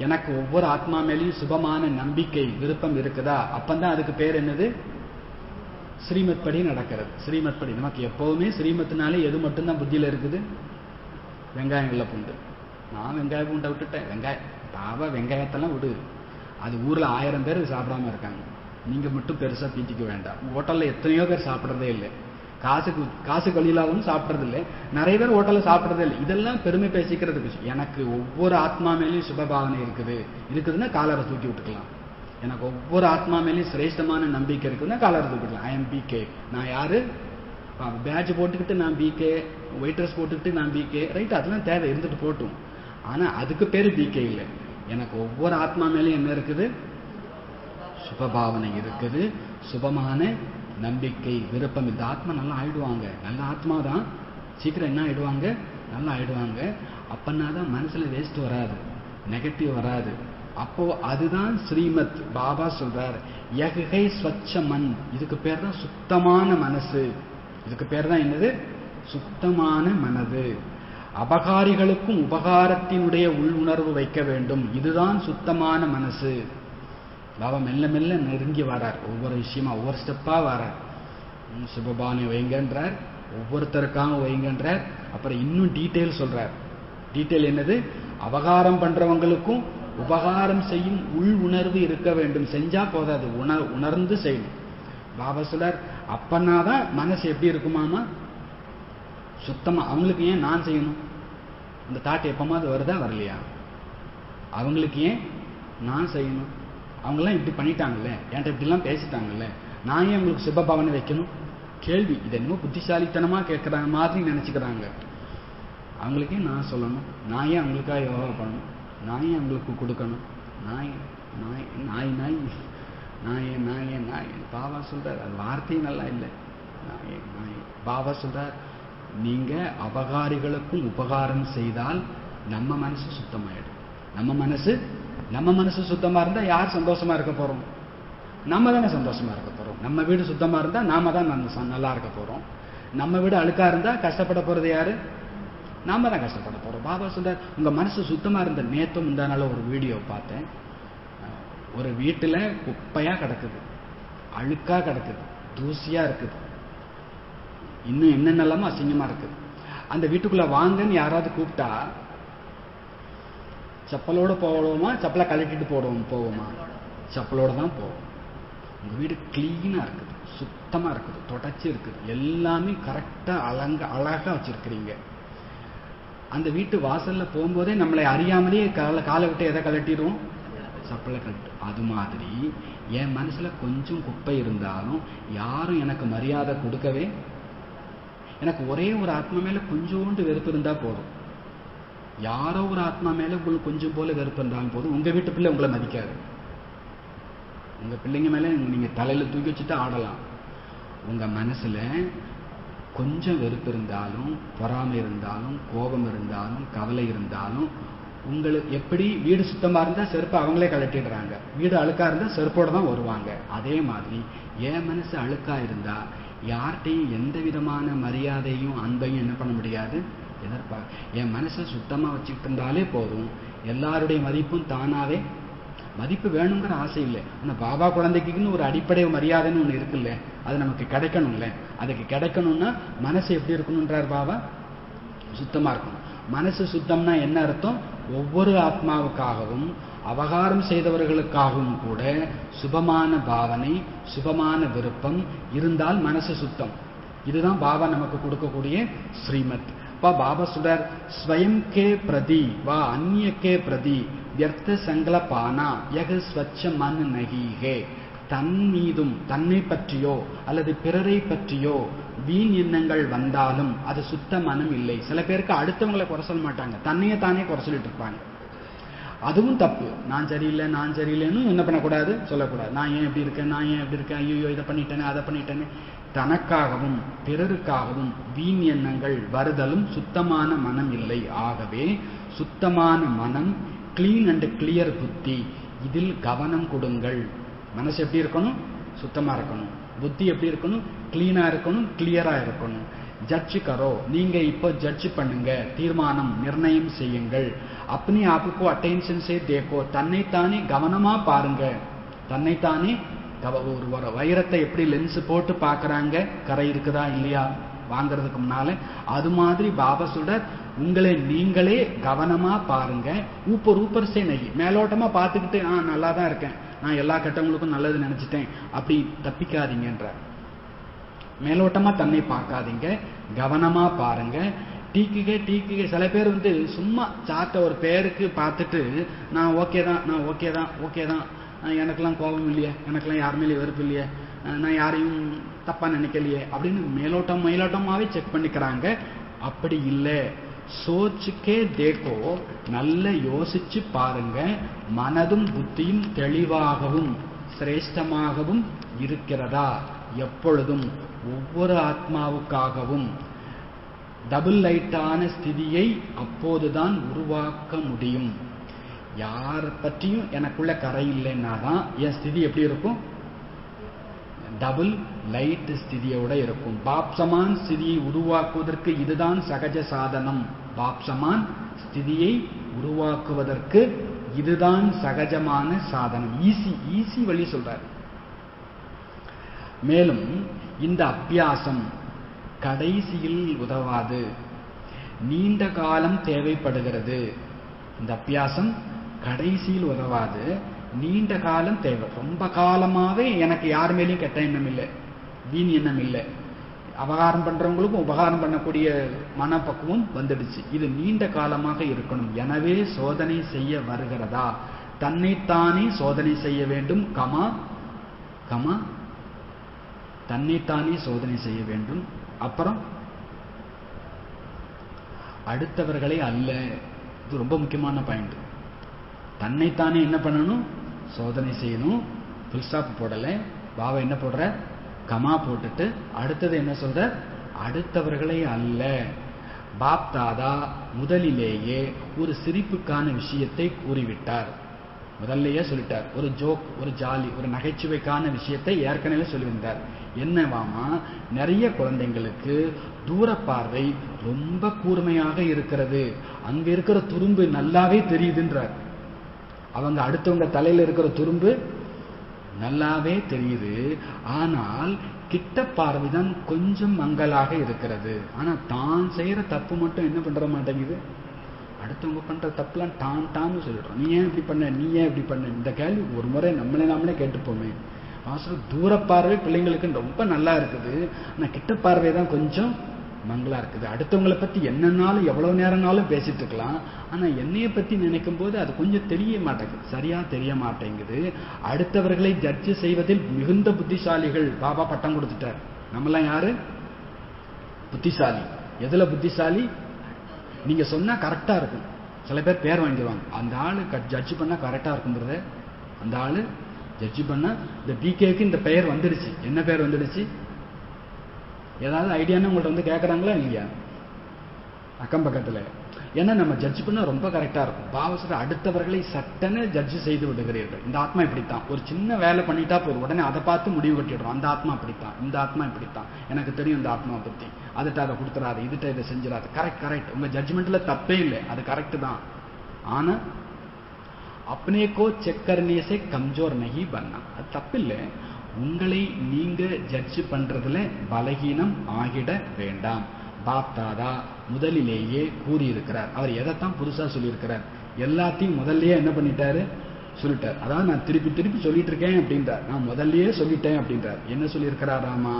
எனக்கு ஒவ்வொரு ஆத்மா மேலேயும் சுபமான நம்பிக்கை விருப்பம் இருக்குதா, அப்பந்தான் அதுக்கு பேர் என்னது? ஸ்ரீமத் படி நடக்கிறது. ஸ்ரீமத் படி. நமக்கு எப்பவுமே ஸ்ரீமத்தினாலே எது மட்டும்தான் புத்தியில இருக்குது? வெங்காயம் வெள்ளை பூண்டு. நான் வெங்காய பூண்டை விட்டுட்டேன். பாபா வெங்காயத்தெல்லாம் விடு. அது ஊர்ல 1000 பேர் சாப்பிடாம இருக்காங்க. நீங்க மட்டும் பெருசா பீத்திக்க வேண்டாம். ஹோட்டல்ல எத்தனையோ பேர் சாப்பிட்றதே இல்லை. காசு கழியிலாகவும் சாப்பிட்றது இல்லை. நிறைய பேர் ஹோட்டல்ல சாப்பிட்றதே இல்லை. இதெல்லாம் பெருமை பேசிக்கிறதுக்கு. எனக்கு ஒவ்வொரு ஆத்மா மேலேயும் சுபபாவனை இருக்குதுன்னா காலரை தூக்கி விட்டுக்கலாம். எனக்கு ஒவ்வொரு ஆத்மா மேலேயும் சிரேஷ்டமான நம்பிக்கை இருக்குதுன்னா காலரை தூக்கி விட்டுக்கலாம். I am PK. நான் யாரு? பேட்ச் போட்டுக்கிட்டு நான் பிகே, ஒயிட் ட்ரெஸ் போட்டுக்கிட்டு நான் பிகே, ரைட்? அதெல்லாம் தேவை, இருந்துட்டு போட்டும். ஆனா அதுக்கு பேரு பிகே இல்லை. எனக்கு ஒவ்வொரு ஆத்மா மேலேயும் என்ன இருக்குது? சுபபாவனை இருக்குது, சுபமான நம்பிக்கை விருப்பம். இந்த ஆத்மா நல்லா ஆயிடுவாங்க. நல்ல ஆத்மா தான். சீக்கிரம் என்ன ஆயிடுவாங்க? நல்லா ஆயிடுவாங்க. அப்பனாதான் மனசுல வேஸ்ட் வராது, நெகட்டிவ் வராது. அப்போ அதுதான் ஸ்ரீமத். பாபா சொல்றார், யகை ஸ்வச்ச மன். இதுக்கு பேர் தான் சுத்தமான மனசு. இதுக்கு பேர் தான் என்னது? சுத்தமான மனது. அபகாரிகளுக்கும் உபகாரத்தினுடைய உள்ளுணர்வு வைக்க வேண்டும். இதுதான் சுத்தமான மனசு. பாபா மெல்ல மெல்ல நெருங்கி வரார். ஒவ்வொரு விஷயமா ஒவ்வொரு ஸ்டெப்பா வரார். சுபபானை வைங்கன்றார், ஒவ்வொருத்தருக்காக வைங்கன்றார். அப்புறம் இன்னும் டீட்டெயில் சொல்றார். டீட்டெயில் என்னது? அபகாரம் பண்றவங்களுக்கும் உபகாரம் செய்யும் உள் உணர்வு இருக்க வேண்டும். செஞ்சா போதாது, உணர்ந்து செய்யணும். பாபா சொல்றார், அப்பனாதான் மனசு எப்படி இருக்குமாமா? சுத்தமா. அவங்களுக்கு ஏன் நான் செய்யணும்? அந்த தாட் எப்பமாவது வருதா வரலையா? அவங்களுக்கு ஏன் நான் செய்யணும்? அவங்கெல்லாம் இப்படி பண்ணிட்டாங்கல்ல, என்கிட்ட இப்படிலாம் பேசிட்டாங்கல்ல, நான் ஏன் உங்களுக்கு சுபபாவனை வைக்கணும்? கேள்வி. இது என்னமோ புத்திசாலித்தனமா கேட்கறாங்க மாதிரி நினைச்சுக்கிறாங்க. அவங்களுக்கே நான் சொல்லணும்? நான் ஏன் அவங்களுக்காக யோகா பண்ணணும்? நான் ஏன் அவங்களுக்கு கொடுக்கணும்? நாய் நாய் நாய் நாய் நான் பாபா சொல்றார், அது வார்த்தையும் நல்லா இல்லை. பாபா சொல்றார், நீங்க அபகாரிகளுக்கும் உபகாரம் செய்தால் நம்ம மனசு சுத்தமாயிடும். நம்ம மனசு சுத்தமா இருந்தா யார் சந்தோஷமா இருக்க போறோம்? நம்ம தானே சந்தோஷமா இருக்க போறோம். நம்ம வீடு சுத்தமா இருந்தா நாம தான் நல்லா இருக்க போறோம். நம்ம வீடு அழுக்கா இருந்தா கஷ்டப்பட போறது யாரு? நாம தான் கஷ்டப்பட போறோம். பாபா சொல்றார், உங்க மனசு சுத்தமா இருந்த. நேத்தும் முந்தானால ஒரு வீடியோ பார்த்தேன். ஒரு வீட்டுல குப்பையா கிடக்குது, அழுக்கா கிடக்குது, தூசியா இருக்குது, இன்னும் என்னென்னலாமோ அசிங்கமா இருக்குது. அந்த வீட்டுக்குள்ள வாங்கன்னு யாராவது கூப்பிட்டா செப்பலோட போவோமா, செப்பலை கழட்டிட்டு போவோமா? செப்பலோட தான் போவோம். உங்க வீடு கிளீனா இருக்குது, சுத்தமா இருக்குது, தொடச்சி இருக்குது, எல்லாமே கரெக்டா அழகா வச்சிருக்கிறீங்க. அந்த வீட்டு வாசல்ல போகும்போதே நம்மளை அறியாமலே காலை விட்டு எதை கழட்டிடுவோம்? செப்பலை கழட்டு. அது மாதிரி என் மனசுல கொஞ்சம் குப்பை இருந்தாலும் யாரும் எனக்கு மரியாதை கொடுக்கவே, எனக்கு ஒரே ஒரு ஆத்மா மேல கொஞ்சோண்டு வெறுப்பு இருந்தா போதும். யாரோ ஒரு ஆத்மா மேல உங்களுக்கு கொஞ்சம் போல வெறுப்பு இருந்தாலும் போதும். உங்க வீட்டு பிள்ளை உங்களை மதிக்காது. உங்க பிள்ளைங்க மேல நீங்க தலையில தூக்கி வச்சுட்டு ஆடலாம். உங்க மனசுல கொஞ்சம் வெறுப்பு இருந்தாலும், பொறாமை இருந்தாலும், கோபம் இருந்தாலும், கவலை இருந்தாலும், உங்களுக்கு எப்படி வீடு சுத்தமா இருந்தா செருப்பு அவங்களே கழட்டிடுறாங்க, வீடு அழுக்கா இருந்தா செருப்போட தான் வருவாங்க. அதே மாதிரி என் மனசு அழுக்கா இருந்தா யார்கிட்டையும் எந்த விதமான மரியாதையும் அன்பையும் என்ன பண்ண முடியாது, என் மனசை சுத்தமா வச்சுக்கிட்டு இருந்தாலே போதும். எல்லாருடைய மதிப்பும் தானாவே, மதிப்பு வேணுங்கிற ஆசை இல்லை. ஆனா பாபா குழந்தைக்குன்னு ஒரு அடிப்படை மரியாதைன்னு ஒண்ணு இருக்குல்ல, அது நமக்கு கிடைக்கணும்ல. அதுக்கு கிடைக்கணும்னா மனசு எப்படி இருக்கணும்ன்றார் பாபா? சுத்தமா இருக்கணும். மனசு சுத்தம்னா என்ன அர்த்தம்? ஒவ்வொரு ஆத்மாவுக்காகவும் அபகாரம் செய்தவர்களுக்காகவும் கூட சுபமான பாவனை, சுபமான விருப்பம் இருந்தால் மனசு சுத்தம். இதுதான் பாபா நமக்கு கொடுக்கக்கூடிய ஸ்ரீமத். பாபா சொல்றார், ஸ்வயம் கே பிரதி வா அந்நிய கே பிரதி வியர்த்த சங்கல்பானா யக ஸ்வச்ச மன் நஹி ஹே. தன் மீதும் தன்னை பற்றியோ அல்லது பிறரை பற்றியோ வீண் எண்ணங்கள் வந்தாலும் அது சுத்த மனம் இல்லை. சில பேருக்கு அடுத்தவங்களை குறை சொல்ல மாட்டாங்க, தன்னையே தானே குறை சொல்லிட்டு இருப்பாங்க. அதுவும் தப்பு. நான் சரியில்லைன்னு என்ன பண்ணக்கூடாது, சொல்லக்கூடாது. நான் ஏன் எப்படி இருக்கேன், ஐயோ இதை பண்ணிட்டேனே அதை பண்ணிட்டேனே. தனக்காகவும் பிறருக்காகவும் வீண் எண்ணங்கள் வருதலும் சுத்தமான மனம் இல்லை. ஆகவே சுத்தமான மனம், கிளீன் அண்ட் கிளியர் புத்தி, இதில் கவனம் கொடுங்கள். மனசு எப்படி இருக்கணும்? சுத்தமா இருக்கணும். புத்தி எப்படி இருக்கணும்? கிளீனா இருக்கணும், கிளியரா இருக்கணும். ஜட்ஜ் கரோ, நீங்க இப்போ ஜட்ஜ் பண்ணுங்க, தீர்மானம் நிர்ணயம் செய்யுங்கள். அப்பனே ஆப்புக்கோ அட்டென்ஷன் சே தேக்கோ, தன்னைத்தானே கவனமா பாருங்க. தன்னைத்தானே ஒரு வைரத்தை எப்படி லென்ஸ் போட்டு பாக்குறாங்க, கரை இருக்குதா இல்லையா வாங்கறதுக்கு முன்னால, அது மாதிரி பாபா சொல்றார், உங்களை நீங்களே கவனமா பாருங்க. ஊப்பர் சே நகி, மேலோட்டமா பார்த்துக்கிட்டு நல்லா தான் இருக்கேன், நான் எல்லா கெட்டவங்களுக்கும் நல்லது நினைச்சிட்டேன், அப்படி தப்பிக்காதீங்கன்றார். மேலோட்டமா தன்னை பார்க்காதீங்க, கவனமா பாருங்க. டீக்குக சில பேர் சும்மா சார்ட்ட ஒரு பேருக்கு பார்த்துட்டு நான் ஓகே தான், எனக்கெல்லாம் கோபம் இல்லையே, எனக்கெல்லாம் யார் மேலே வெறுப்பு இல்லையே, நான் யாரையும் தப்பா நினைக்கலையே அப்படின்னு மேலோட்டமாவே செக் பண்ணிக்கிறாங்க. அப்படி இல்லை. சோச்சுக்கே தேக்கோ, நல்ல யோசிச்சு பாருங்க. மனதும் புத்தியும் தெளிவாகவும் சிரேஷ்டமாகவும் இருக்கிறதா? எப்பொழுதும் ஒவ்வொரு ஆத்மாவுக்காகவும் டபுள் லைட்டான ஸ்திதியை அப்போதுதான் உருவாக்க முடியும். யார் பற்றியும் எனக்குள்ள கரை இல்லைன்னா தான் என் ஸ்திதி எப்படி இருக்கும்? டபுள் லைட் ஸ்திதியோட இருக்கும். பாப்சமான் ஸ்திதியை உருவாக்குவதற்கு இதுதான் சகஜ சாதனம். பாப்சமான் ஸ்திதியை உருவாக்குவதற்கு இதுதான் சகஜமான சாதனம். ஈஸி வழி சொல்றார். மேலும் இந்த அபியாசம் கடைசியில் உதவாது, நீண்ட காலம் தேவைப்படுகிறது. இந்த அபியாசம் கடைசியில் உதவாது, நீண்ட காலம் தேவை. ரொம்ப காலமாவே எனக்கு யார் மேலேயும் கெட்ட எண்ணம் இல்லை, வீண் எண்ணம் இல்லை. அபகாரம் பண்றவங்களுக்கும் உபகாரம் பண்ணக்கூடிய மனப்பக்குவம் வந்துடுச்சு. இது நீண்ட காலமாக இருக்கணும். எனவே சோதனை செய்ய வருகிறதா? தன்னைத்தானே சோதனை செய்ய வேண்டும். கமா தன்னைத்தானே சோதனை செய்ய வேண்டும். அப்புறம் அடுத்தவர்களை அல்ல. இது ரொம்ப முக்கியமான பாயிண்ட். தன்னைத்தானே என்ன பண்ணணும்? சோதனை செய்யணும். ஃபுல் ஸ்டாப் போடல, பாபா என்ன போடுற, கமா போட்டுட்டு அடுத்தது என்ன சொல்ற, அடுத்தவர்களை அல்ல. பாப் தாதா முதலிலேயே ஒரு சிரிப்புக்கான விஷயத்தை கூறிவிட்டார். முதல்லயே சொல்லிட்டார். ஒரு ஜோக், ஒரு ஜாலி, ஒரு நகைச்சுவைக்கான விஷயத்தை ஏற்கனவே சொல்லியிருந்தார். என்னவாமா, நிறைய குழந்தைங்களுக்கு தூர பார்வை ரொம்ப கூர்மையாக இருக்கிறது, அங்க இருக்கிற துரும்பு நல்லாவே தெரியுதுன்றார். அவங்க அடுத்தவங்க தலையில இருக்கிற துரும்பு நல்லாவே தெரியுது, ஆனால் கிட்ட பார்வைதான் கொஞ்சம் மங்கலாக இருக்கிறது. ஆனா தான் செய்யற தப்பு மட்டும் என்ன பண்ற மாட்டேங்குது, அடுத்தவங்க பண்ற தப்புலாம் டான்னு சொல்லிடுறோம். நீ ஏன் இப்படி பண்ண, நீ ஏன் இப்படி பண்ண, இந்த கேள்வி ஒரு முறை நாமளே கேட்டுப்போமே. தூர பார்வை பிள்ளைங்களுக்கு ரொம்ப நல்லா இருக்குது, ஆனா கிட்ட பார்வை தான் கொஞ்சம் மங்களா இருக்குது. அடுத்தவங்களை பத்தி என்னன்னாலும் எவ்வளவு நேரம்னாலும் பேசிட்டு இருக்கலாம், ஆனா என்னைய பத்தி நினைக்கும் போது அது கொஞ்சம் தெரிய மாட்டேங்குது, சரியா தெரிய மாட்டேங்குது. அடுத்தவர்களை ஜட்ஜ் செய்வதில் மிகுந்த புத்திசாலிகள். பாபா பட்டம் கொடுத்துட்டார். நம்மெல்லாம் யாரு புத்திசாலி? எதுல புத்திசாலி? நீங்க சொன்னா கரெக்டா இருக்கும். சில பேர் பேர் வாங்கிடுவாங்க, அந்த ஆளு ஜட்ஜ் பண்ணா கரெக்டா இருக்குங்கிறத. அந்த ஆளு ஜட்ஜ் பண்ணா, இந்த பிகேக்கு இந்த பெயர் வந்துடுச்சு. என்ன பெயர் வந்துடுச்சு? ஏதாவது ஐடியான்னு உங்கள்ட்ட வந்து கேட்கறாங்களா இல்லையா அக்கம் பக்கத்துல? ஏன்னா நம்ம ஜட்ஜ் பண்ணா ரொம்ப கரெக்டா இருக்கும். பாவசர அடுத்தவர்களை சட்டன்னு ஜட்ஜ் செய்து விடுகிறீர்கள். இந்த ஆத்மா இப்படித்தான், ஒரு சின்ன வேலை பண்ணிட்டா போதும், உடனே அதை பார்த்து முடிவு கட்டிடுறோம். அந்த ஆத்மா இப்படித்தான், இந்த ஆத்மா இப்படித்தான், எனக்கு தெரியும் இந்த ஆத்மா பத்தி, அதுட்ட அதை கொடுத்துறாரு, இதுட்ட இதை செஞ்சிடாது. கரெக்ட், உங்க ஜட்ஜ்மெண்ட்ல தப்பே இல்லை, அது கரெக்ட் தான். ஆனா अपने को चेक करने से कमजोर नहीं बनना, அது தப்பில்லை. உங்களை நீங்க ஜட்ஜ் பண்றதுல பலகீனம் ஆகிட வேண்டாம். பாப் தாதா முதலிலேயே கூறியிருக்கிறார். அவர் எதைத்தான் புதுசா சொல்லியிருக்கிறார், எல்லாத்தையும் முதல்லயே என்ன பண்ணிட்டாரு, சொல்லிட்டார். அதாவது நான் திருப்பி சொல்லிட்டு இருக்கேன் அப்படின்றார், நான் முதல்லயே சொல்லிட்டேன் அப்படின்றார். என்ன சொல்லியிருக்கிறாராமா,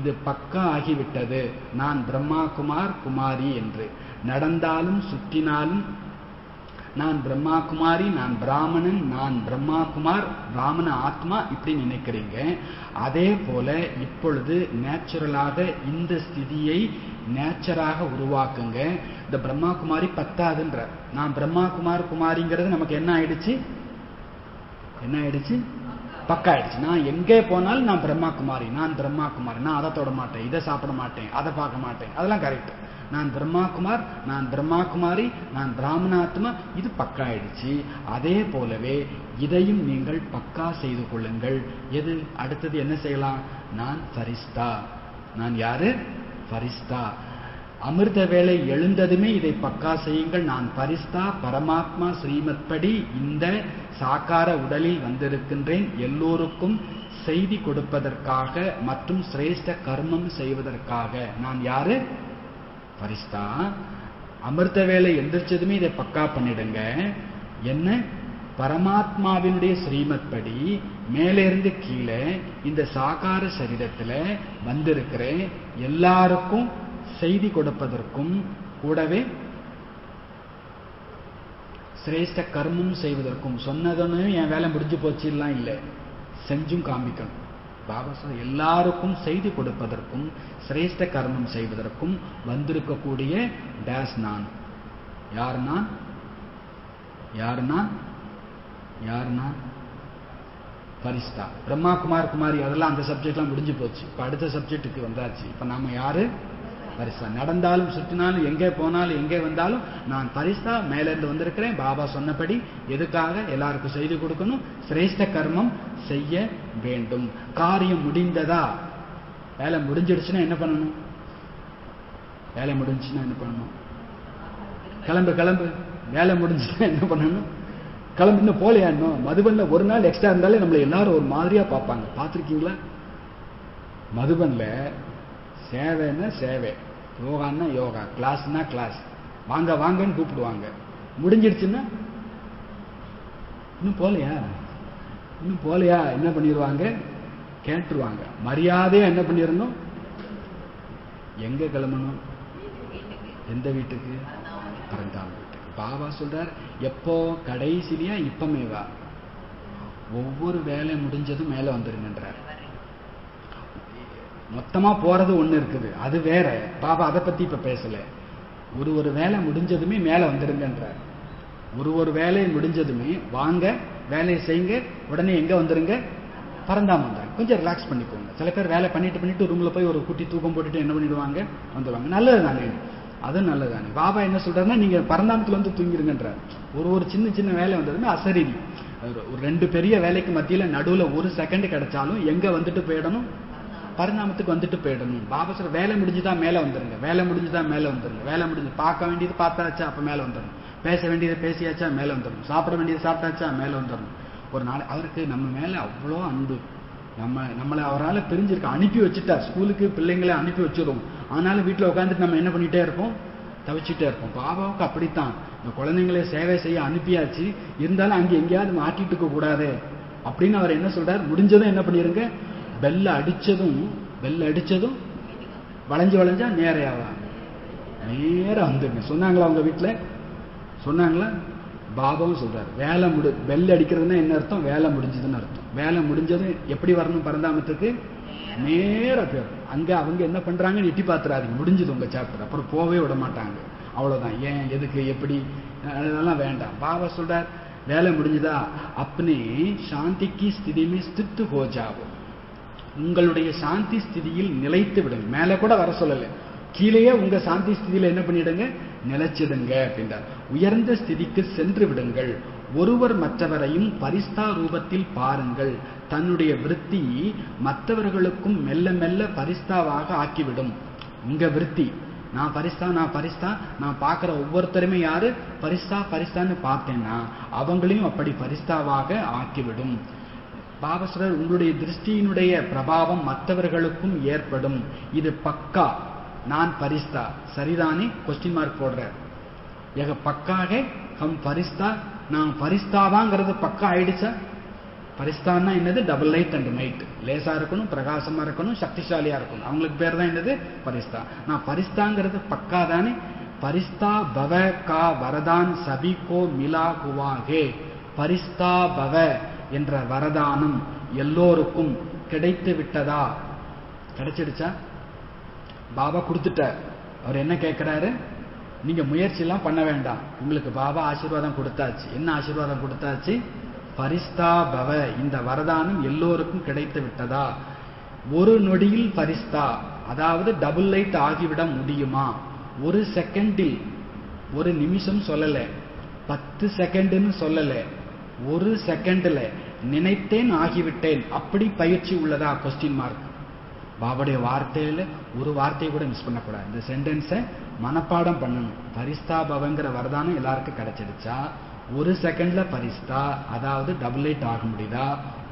இது பக்கா ஆகிவிட்டது, நான் பிரம்மா குமார் குமாரி என்று. நடந்தாலும் சுற்றினாலும் நான் பிரம்மா குமாரி, நான் பிராமணன், நான் பிரம்மா குமார், பிராமண ஆத்மா இப்படி நினைக்கிறீங்க. அதே போல இப்பொழுது நேச்சுரலாக இந்த ஸ்திதியை நேச்சராக உருவாக்குங்க. இந்த பிரம்மா குமாரி பத்தாதுன்ற, நான் பிரம்மா குமார் குமாரிங்கிறது நமக்கு என்ன ஆயிடுச்சு, பக்கா ஆயிடுச்சு. நான் எங்கே போனாலும் நான் பிரம்மா குமாரி, நான் பிரம்மா குமாரி, நான் அதை தொட மாட்டேன், இதை சாப்பிட மாட்டேன், அதை பார்க்க மாட்டேன், அதெல்லாம் கரெக்ட். நான் பிரம்மா குமார், நான் பிரம்மா குமாரி, நான் பிராமணாத்மா, இது பக்கா ஆயிடுச்சு. அதே போலவே இதையும் நீங்கள் பக்கா செய்து கொள்ளுங்கள். எது அடுத்தது என்ன செய்யலாம், நான் ஃபரிஸ்தா. நான் யாரு, ஃபரிஸ்தா. அமிர்த வேளை எழுந்ததுமே இதை பக்கா செய்யுங்கள். நான் ஃபரிஸ்தா, பரமாத்மா ஸ்ரீமத் படி இந்த சாக்கார உடலில் வந்திருக்கின்றேன், எல்லோருக்கும் செய்தி கொடுப்பதற்காக மற்றும் சிரேஷ்ட கர்மம் செய்வதற்காக. நான் யாரு, ஃபரிஸ்தா. அமிர்த வேளை எந்திரிச்சதுமே இதை பக்கா பண்ணிடுங்க. என்ன, பரமாத்மாவினுடைய ஸ்ரீமத் படி மேலிருந்து கீழே இந்த சாகார சரீரத்துல வந்திருக்கிற எல்லாருக்கும் செய்தி கொடுப்பதற்கும் கூடவே சிரேஷ்ட கர்மம் செய்வதற்கும். சொன்னதுன்னு என் வேலை முடிஞ்சு போச்சுலாம் இல்லை, செஞ்சும் காமிக்கணும். பாபா சொல்ற எல்லாருக்கும் செய்தி கொடுப்பதற்கும் சிரேஷ்ட கர்மம் செய்வதற்கும் வந்திருக்கக்கூடிய டேஸ் நான். யார் நான், யார் நான், யார் நான், ஃபரிஸ்தா. பிரம்மா குமார் குமாரி அதெல்லாம் அந்த சப்ஜெக்ட்லாம் முடிஞ்சு போச்சு. இப்ப அடுத்த சப்ஜெக்டுக்கு வந்தாச்சு. இப்ப நாம யாரு, ஃபரிஸ்தா. நடந்தாலும் சுற்றினாலும் எங்கே போனாலும் எங்கே வந்தாலும் நான் ஃபரிஸ்தா, மேலிருந்து வந்திருக்கிறேன். பாபா சொன்னபடி எதுக்காக, எல்லாருக்கும் செய்து கொடுக்கணும், சிரேஷ்ட கர்மம் செய்ய வேண்டும். காரியம் முடிந்ததா, வேலை முடிஞ்சிடுச்சுன்னா என்ன பண்ணணும், வேலை முடிஞ்சுன்னா என்ன பண்ணணும், கிளம்பு. வேலை முடிஞ்சுன்னா என்ன பண்ணணும், கிளம்பு. இன்னும் போலையா, இன்னும் மதுபன்ல ஒரு நாள் எக்ஸ்ட்ரா இருந்தாலே நம்மளை எல்லாரும் ஒரு மாதிரியா பார்ப்பாங்க. பார்த்துருக்கீங்களா? மதுபன்ல சேவைன்னா சேவை, யோகான்னா யோகா, கிளாஸ்னா கிளாஸ், வாங்கன்னு கூப்பிடுவாங்க. முடிஞ்சிடுச்சுன்னா இன்னும் போலையா என்ன பண்ணிடுவாங்க, கேட்டுருவாங்க. மரியாதையா என்ன பண்ணிடணும், எங்க கிளம்பணும், எந்த வீட்டுக்கு, பரந்தாம் வீட்டுக்கு. பாபா சொல்றார், எப்போ, கடைசிலியா இப்பமேவா, ஒவ்வொரு வேலை முடிஞ்சதும் மேல வந்துருங்கன்றார். மொத்தமா போறது ஒண்ணு இருக்குது, அது வேற. பாபா அதை பத்தி இப்ப பேசல. ஒரு வேலை முடிஞ்சதுமே மேல வந்துருங்கன்றார். ஒரு வேலையை முடிஞ்சதுமே வாங்க, வேலையை செய்யுங்க, உடனே எங்க வந்துருங்க, பரந்தாம வந்துடுங்க, கொஞ்சம் ரிலாக்ஸ் பண்ணிக்கோங்க. சில பேர் வேலை பண்ணிட்டு ரூம்ல போய் ஒரு குட்டி தூக்கம் போட்டுட்டு என்ன பண்ணிடுவாங்க, வந்துடுவாங்க. நல்லது தானே, அது நல்லது தானே. பாபா என்ன சொல்றாருன்னா, நீங்க பரந்தாமத்துல வந்து தூங்கிருங்கன்றார். ஒரு சின்ன சின்ன வேலை வந்ததுமே அசரீரி, ஒரு 2 பெரிய வேலைக்கு மத்தியில நடுவுல 1 செகண்ட் கிடைச்சாலும் எங்க வந்துட்டு போயிடணும், பரிணாமத்துக்கு வந்துட்டு போயிடணும். பாபா சொல்ற வேலை முடிஞ்சுதா மேல வந்துருங்க, வேலை முடிஞ்சுதா மேல வந்துருங்க, வேலை முடிஞ்சு பார்க்க வேண்டியது பார்த்தாச்சா அப்ப மேல வந்துடணும், பேச வேண்டியது பேசியாச்சா மேல வந்துடணும், சாப்பிட வேண்டியது சாப்பிட்டாச்சா மேல வந்துடணும். ஒரு நாள் அவருக்கு நம்ம மேல அவ்வளோ அன்பு, நம்மளை அவரால் பிரிஞ்சிருக்க அனுப்பி வச்சுட்டார். ஸ்கூலுக்கு பிள்ளைங்களை அனுப்பி வச்சிருவோம், ஆனாலும் வீட்டில் உட்காந்துட்டு நம்ம என்ன பண்ணிட்டே இருப்போம், தவிச்சுட்டே இருப்போம். பாபாவுக்கு அப்படித்தான், இந்த குழந்தைங்களை சேவை செய்ய அனுப்பியாச்சு, இருந்தாலும் அங்கே எங்கேயாவது மாட்டிட்டு இருக்க கூடாது அப்படின்னு அவர் என்ன சொல்றார், முடிஞ்சதும் என்ன பண்ணிருங்க, பெல்ல அடிச்சதும் வளைஞ்சா நேரையாவா நேரம் வந்துருங்க. சொன்னாங்களா உங்க வீட்டில், சொன்னாங்களா? பாபாவும் சொல்றாரு, வேலை பெல் அடிக்கிறதுனா என்ன அர்த்தம், வேலை முடிஞ்சதுன்னு அர்த்தம். வேலை முடிஞ்சதும் எப்படி வரணும் பரந்தாமத்துக்கு, நேர பேர். அங்க அவங்க என்ன பண்றாங்கன்னு எட்டி பாத்துறாதீங்க, முடிஞ்சது உங்க சாப்டர், அப்புறம் போவே விட மாட்டாங்க. அவ்வளவுதான். ஏன், எதுக்கு, எப்படி, அதெல்லாம் வேண்டாம். பாபா சொல்றார், வேலை முடிஞ்சுதா அப்பனே சாந்திக்கு ஸ்திதிமே ஸ்தித்து ஹோ ஜாவோ, உங்களுடைய சாந்தி ஸ்திதியில் நிலைத்து விடுங்க. மேல கூட வர சொல்லல, கீழேயே உங்க சாந்தி ஸ்திதியில என்ன பண்ணிடுங்க, நிலைச்சிடுங்க அப்படின்றார். உயர்ந்த ஸ்திதிக்கு சென்று விடுங்கள். ஒருவர் மற்றவரையும் பரிஸ்தா ரூபத்தில் பாருங்கள். தன்னுடைய விருத்தி மற்றவர்களுக்கும் மெல்ல மெல்ல பரிஸ்தாவாக ஆக்கிவிடும். உங்க விருத்தி, நான் பரிஸ்தா, நான் பார்க்கிற ஒவ்வொருத்தருமே யாரு பரிஸ்தான்னு பார்த்தேன்னா அவங்களையும் அப்படி பரிஸ்தாவாக ஆக்கிவிடும். பாபஸ்வரர், உங்களுடைய திருஷ்டியினுடைய பிரபாவம் மற்றவர்களுக்கும் ஏற்படும். இது பக்கா, நான் பரிஸ்தா சரிதானே, கொஸ்டின் மார்க் போடுற. எக பக்காக ஹம் பரிஸ்தா, நான் பரிஸ்தாதாங்கிறது பக்கா ஆயிடுச்சா? பரிஸ்தான்னா என்னது, டபுள் லைட் அண்ட் நைட், லேசா இருக்கணும், பிரகாசமா இருக்கணும், சக்திசாலியா இருக்கணும், அவங்களுக்கு பேர் தான் என்னது பரிஸ்தா. நான் பரிஸ்தாங்கிறது பக்கா தானே. பரிஸ்தா பவ கா வரதான் சபிகோ மிலா குவாகே, பரிஸ்தா பவ என்ற வரதானம் எல்லோருக்கும் கிடைத்து விட்டதா? கிடைச்சிடுச்சா? பாபா கொடுத்துட்டார். அவர் என்ன கேட்கிறாரு, நீங்க முயற்சி எல்லாம் பண்ண வேண்டாம், உங்களுக்கு பாபா ஆசீர்வாதம் கொடுத்தாச்சு. என்ன ஆசீர்வாதம் கொடுத்தாச்சு? பரிஸ்தா பவ, இந்த வரதானம் எல்லோருக்கும் கிடைத்து விட்டதா? ஒரு நொடியில் பரிஸ்தா, அதாவது டபுள் லைட் ஆகிவிட முடியுமா? ஒரு செகண்டில், ஒரு நிமிஷம் சொல்லல, 10 செகண்ட்னு சொல்லல, ஒரு செகண்ட்ல நினைத்தேன் ஆகிவிட்டேன், அப்படி பயிற்சி உள்ளதா? Question mark. பாபாவுடைய வார்த்தையில ஒரு வார்த்தையை கூட மிஸ் பண்ணக்கூடாது. இந்த சென்டென்ஸை மனப்பாடம் பண்ணணும். பரிஸ்தா பவங்கிற வரதானம் எல்லாருக்கும் கிடைச்சிடுச்சா? ஒரு செகண்ட்ல பரிஸ்தா, அதாவது டபுள் லைட் ஆக முடியுதா?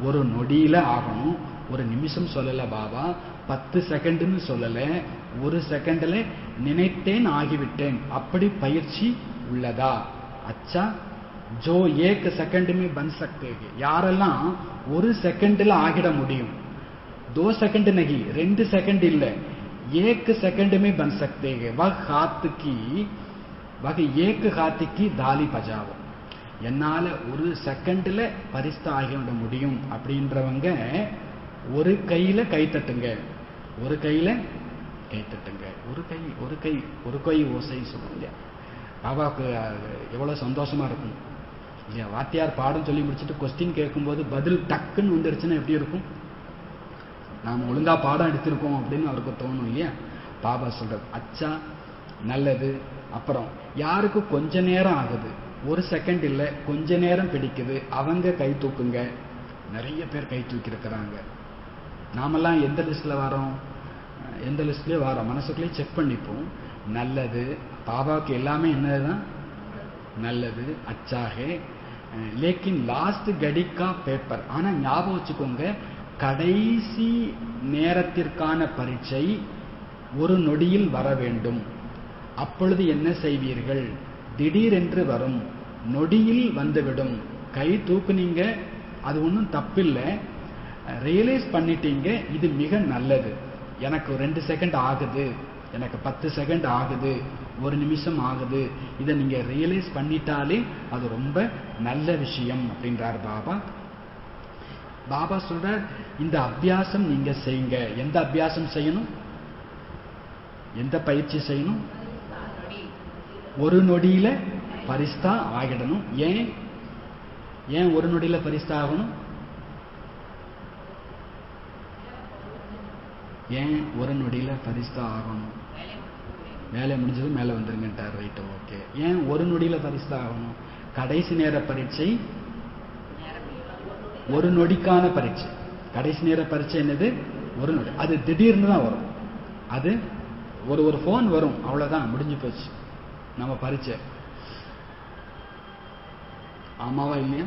ஒரு நொடியில ஆகணும். ஒரு நிமிஷம் சொல்லல பாபா, 10 செகண்ட்னு சொல்லல, ஒரு செகண்ட்ல நினைத்தேன் ஆகிவிட்டேன், அப்படி பயிற்சி உள்ளதா? அச்சா, ஜோ ஏக் செகண்ட் में बन सकते हैं, யாரெல்லாம் ஒரு செகண்ட்ல ஆகிட முடியும், 2 செகண்ட் नहीं, 2 செகண்ட் இல்ல, 1 செகண்ட் में बन सकते हैं, वह एक हाथ की தாலி பஜாவோ, என்னால ஒரு செகண்ட்ல பரிஸ்தா ஆகிவிட முடியும் அப்படின்றவங்க ஒரு கையில கை தட்டுங்க, ஒரு கையில கை தட்டுங்க. ஒரு கை ஓசை சொல்லுங்க. பாபாவுக்கு எவ்வளவு சந்தோஷமா இருக்கும் இல்லையா? வாத்தியார் பாடம் சொல்லி முடிச்சுட்டு கொஸ்டின் கேட்கும்போது பதில் டக்குன்னு வந்துருச்சுன்னா எப்படி இருக்கும்? நாம் ஒழுங்கா பாடம் எடுத்திருக்கோம் அப்படின்னு அவருக்கு தோணும் இல்லையா? பாபா சொல்றது, அச்சா நல்லது. அப்புறம் யாருக்கு கொஞ்ச நேரம் ஆகுது, ஒரு செகண்ட் இல்ல கொஞ்ச நேரம் பிடிக்குது, அவங்க கை தூக்குங்க. நிறைய பேர் கை தூக்கி இருக்கிறாங்க. நாமெல்லாம் எந்த லிஸ்ட்ல வரோம், எந்த லிஸ்ட்லயே வரோம், மனசுக்குள்ளேயே செக் பண்ணிப்போம். நல்லது, பாபாவுக்கு எல்லாமே என்னதுதான் நல்லது, அச்சாகே. லேக்கின் லாஸ்ட் கடிக்கா பேப்பர், ஆனா ஞாபகம் வச்சுக்கோங்க, கடைசி நேரத்திற்கான பரீட்சை ஒரு நொடியில் வர வேண்டும். அப்பொழுது என்ன செய்வீர்கள்? திடீரென்று வரும், நொடியில் வந்துவிடும். கை தூக்குனீங்க, அது ஒன்றும் தப்பில்லை, ரியலைஸ் பண்ணிட்டீங்க, இது மிக நல்லது. எனக்கு 2 செகண்ட் ஆகுது, எனக்கு 10 செகண்ட் ஆகுது, 1 நிமிஷம் ஆகுது, இதை நீங்க ரியலைஸ் பண்ணிட்டாலே அது ரொம்ப நல்ல விஷயம் அப்படின்றார் பாபா. பாபா சொல்றார், இந்த அபியாசம் நீங்க செய்யுங்க. எந்த அபியாசம் செய்யணும், எந்த பயிற்சி செய்யணும்? ஒரு நொடியில பரிஸ்தா ஆகிடணும். ஏன் ஒரு நொடியில பரிஸ்தா ஆகணும்? ஏன் ஒரு நொடியில பரிசுத்தா ஆகணும்? வேலை முடிஞ்சது மேல வந்துருங்கட்டார். Right, okay. ஏன் ஒரு நொடியில பரிசுத்தா ஆகணும்? கடைசி நேர பரீட்சை ஒரு நொடிக்கான பரீட்சை. கடைசி நேர பரீட்சை என்னது? ஒரு நொடி. அது திடீர்னு தான் வரும். அது ஒரு போன் வரும், அவ்வளவுதான், முடிஞ்சு போச்சு நம்ம பரீட்சை. ஆமாவா இல்லையா?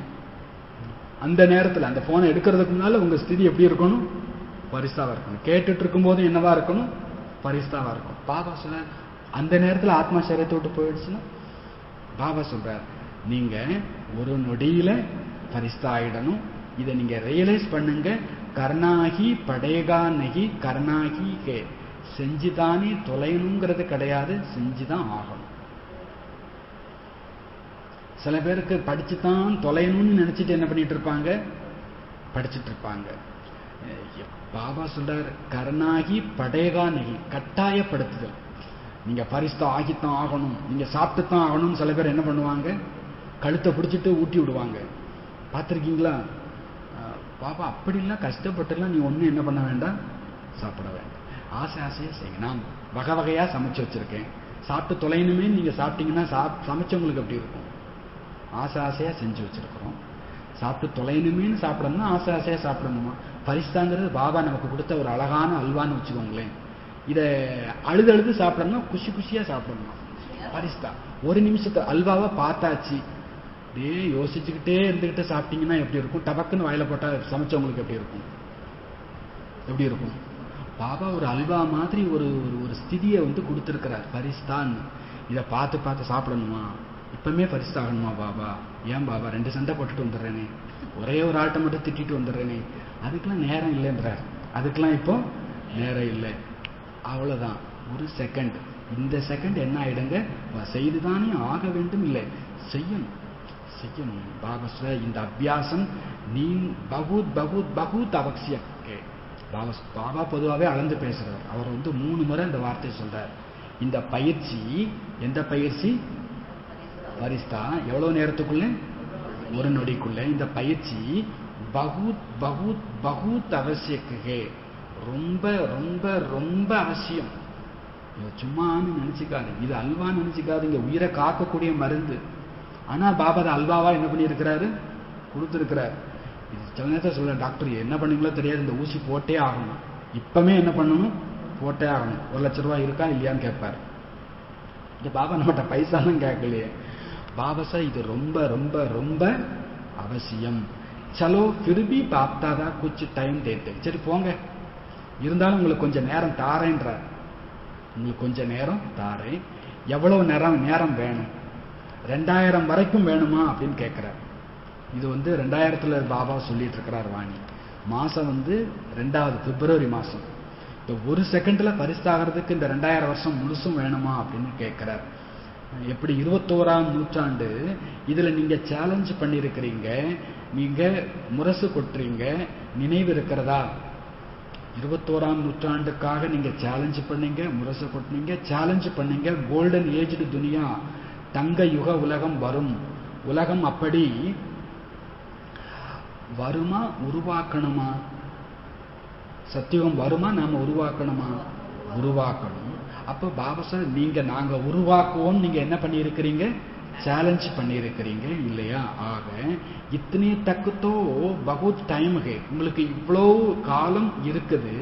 அந்த நேரத்தில் அந்த போனை எடுக்கிறதுக்கு முன்னால உங்க ஸ்திதி எப்படி இருக்கணும்? பரிசுத்தாவா இருக்கணும். கேட்டுட்டு இருக்கும் போது என்னவா இருக்கணும்? பரிசுத்தாவா இருக்கும். பாபா சொல்ற அந்த நேரத்தில் ஆத்மா சரீரத்தை விட்டு போயிடுச்சுன்னா பாபா சொல்றார், நீங்க ஒரு நொடியில பரிசுத்தா ஆயிடணும். இதை நீங்க ரியலைஸ் பண்ணுங்க. கர்ணாகி படேகா நகி கர்ணாகி கே. செஞ்சுதானே தொலைணுங்கிறது கிடையாது, செஞ்சுதான் ஆகணும். சில பேருக்கு படிச்சுதான் தொலைணும்னு நினைச்சிட்டு என்ன பண்ணிட்டு இருப்பாங்க? படிச்சுட்டு இருப்பாங்க. பாபா சொல்றார், கர்ணாகி படேகா நகி, கட்டாயப்படுத்துதல். நீங்க பரிசுத்தா ஆகித்தான் ஆகணும், நீங்க சாப்பிட்டுத்தான் ஆகணும்னு சில பேர் என்ன பண்ணுவாங்க? கழுத்தை பிடிச்சிட்டு ஊட்டி விடுவாங்க. பார்த்துருக்கீங்களா? பாபா அப்படிலாம் கஷ்டப்பட்டுலாம் நீ ஒன்றும் என்ன பண்ண வேண்டாம், சாப்பிட வேண்டாம். ஆசை ஆசையா செய்யுங்க. நான் வகை வகையா சமைச்சு வச்சிருக்கேன், சாப்பிட்டு தொலைணுமே. நீங்க சாப்பிட்டீங்கன்னா சமைச்சவங்களுக்கு எப்படி இருக்கும்? ஆசை ஆசையா செஞ்சு வச்சிருக்கிறோம். சாப்பிட்டு தொலைணுமேன்னு சாப்பிடணும்னா ஆசை ஆசையா சாப்பிடணுமா? பரிசுத்தாங்கிறது பாபா நமக்கு கொடுத்த ஒரு அழகான அல்வான்னு வச்சுக்கோங்களேன். இதை அழுது சாப்பிடணும்னா குஷி குஷியா சாப்பிடணுமா? பரிசுத்தா ஒரு நிமிஷத்தை அல்வாவை பார்த்தாச்சு, அப்படியே யோசிச்சுக்கிட்டே இருந்துகிட்டு சாப்பிட்டீங்கன்னா எப்படி இருக்கும்? டபக்குன்னு வாயில போட்டா சமைச்சவங்களுக்கு எப்படி இருக்கும்? எப்படி இருக்கும்? பாபா ஒரு அல்வா மாதிரி ஒரு ஸ்திதியை கொடுத்திருக்கிறார், பரிசுத்தான்னு. இதை பார்த்து பார்த்து சாப்பிடணுமா? இப்பவுமே பரிசுத்தாகணுமா பாபா? ஏன் பாபா 2 சண்டை போட்டுட்டு வந்துடுறேனே, ஒரே ஒரு ஆட்டை மட்டும் திட்டிட்டு வந்துடுறேனே, அதுக்கெல்லாம் நேரம் இல்லைன்றார். அதுக்கெல்லாம் இப்போ நேரம் இல்லை. அவ்வளவுதான், ஒரு செகண்ட். இந்த செகண்ட் என்ன ஆயிடுங்க? செய்துதானே ஆக வேண்டும். இல்லை, செய்யணும் செய்யணும். பாபா சொல்ற இந்த அபியாசம் நீ பகுத் பகுத் பகுத் அவசியம். பாபா பொதுவாகவே அளந்து பேசுறார். அவர் 3 முறை இந்த வார்த்தையை சொல்றார். இந்த பயிற்சி, எந்த பயிற்சி? பரிசுத்தா. எவ்வளவு நேரத்துக்குள்ள? ஒரு நொடிக்குள்ள. இந்த பயிற்சி பகுத் பகுத் பகுத் அவசியக்கே, ரொம்ப ரொம்ப ரொம்ப அவசியம். சும்மான்னு நினைச்சுக்காது, இது அல்வான்னு நினைச்சுக்காது. இங்க உயிரை காக்கக்கூடிய மருந்து. ஆனா பாபா அல்வாவா என்ன பண்ணியிருக்கிறாரு? கொடுத்துருக்கிறார். இது சில நேரத்தை சொல்ல, டாக்டர் என்ன பண்ணீங்களோ தெரியாது, இந்த ஊசி போட்டே ஆகணும். இப்பமே என்ன பண்ணணும்? போட்டே ஆகணும். 1 லட்ச ரூபாய் இருக்கா இல்லையான்னு கேட்பாரு. இந்த பாபா நம்மகிட்ட பைசாலும் கேட்கலையே. பாபா சார் இது ரொம்ப ரொம்ப ரொம்ப அவசியம். சலோ திருப்பி பாப்தாதா குச்சி டைம் தேத்து. சரி போங்க, இருந்தாலும் உங்களுக்கு கொஞ்சம் நேரம் தாரேன்றார். உங்களுக்கு கொஞ்சம் நேரம் தாரேன். எவ்வளவு நேரம் வேணும்? 2000 வரைக்கும் வேணுமா அப்படின்னு கேட்கிறார். இது 2000ல் பாபா சொல்லிட்டு இருக்கிறார் வாணி. மாசம் 2வது பிப்ரவரி மாசம். இந்த 1 செகண்ட்ல பரிசாகிறதுக்கு இந்த 2000 வருஷம் முழுசும் வேணுமா அப்படின்னு கேட்கிறார். எப்படி 21ஆம் நூற்றாண்டு இதுல நீங்க சேலஞ்ச் பண்ணிருக்கிறீங்க, நீங்க முரசு கொட்டுறீங்க, நினைவு இருக்கிறதா? 21ஆம் நூற்றாண்டுக்காக நீங்க சேலஞ்ச் பண்ணீங்க, முரசு கொட்டினீங்க, சேலஞ்ச் பண்ணீங்க. கோல்டன் ஏஜ்டு துனியா, தங்க யுக உலகம் வரும். உலகம் அப்படி வருமா? உருவாக்கணுமா? சத்தியுகம் வருமா? நாம உருவாக்கணுமா? உருவாக்கணும். அப்ப பாபா சார் நீங்க நாங்க உருவாக்குவோம், நீங்க என்ன பண்ணியிருக்கிறீங்க? சேலஞ்ச் பண்ணியிருக்கிறீங்க இல்லையா? ஆக இத்தனை தக்குத்தோ பகுத் டைம் ஹே, உங்களுக்கு இவ்வளோ காலம் இருக்குது.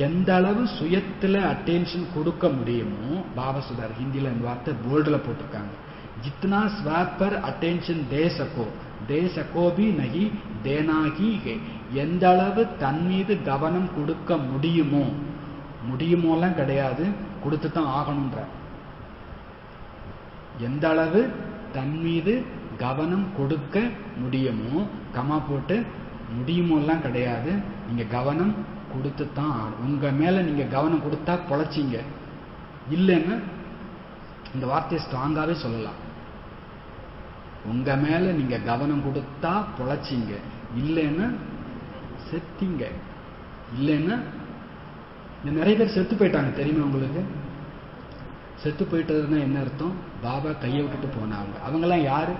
எந்த அளவு சுயத்துல அட்டென்ஷன் கொடுக்க முடியுமோ, பாபா சொல்றார் ஹிந்தியில இந்த வார்த்தை போல்டில் போட்டிருக்காங்க, जितना स्वाद पर अटेंशन दे सको भी नहीं देना ही है. எந்த அளவு தன் மீது கவனம் கொடுக்க முடியுமோலாம் கிடையாது, கொடுத்து தான் ஆகணும்ன்ற. எந்த அளவு தன் மீது கவனம் கொடுக்க முடியுமோ, கமா போட்டு முடியுமோலாம் கிடையாது, நீங்க கவனம் கொடுத்து தான் ஆகணும். உங்க மேல நீங்க கவனம் கொடுத்தா பொழைச்சிங்க, இல்லைன்னு இந்த வார்த்தையை ஸ்ட்ராங்காவே சொல்லலாம். உங்க மேல நீங்க கவனம் கொடுத்தா பொழைச்சிங்க, இல்லைன்னா செத்தீங்க. இல்லைன்னா நிறைய பேர் செத்து போயிட்டாங்க தெரியுமா உங்களுக்கு? செத்து போயிட்டதுன்னா என்ன அர்த்தம்? பாபா கையை விட்டுட்டு போனாங்க. அவங்கெல்லாம் யாரு?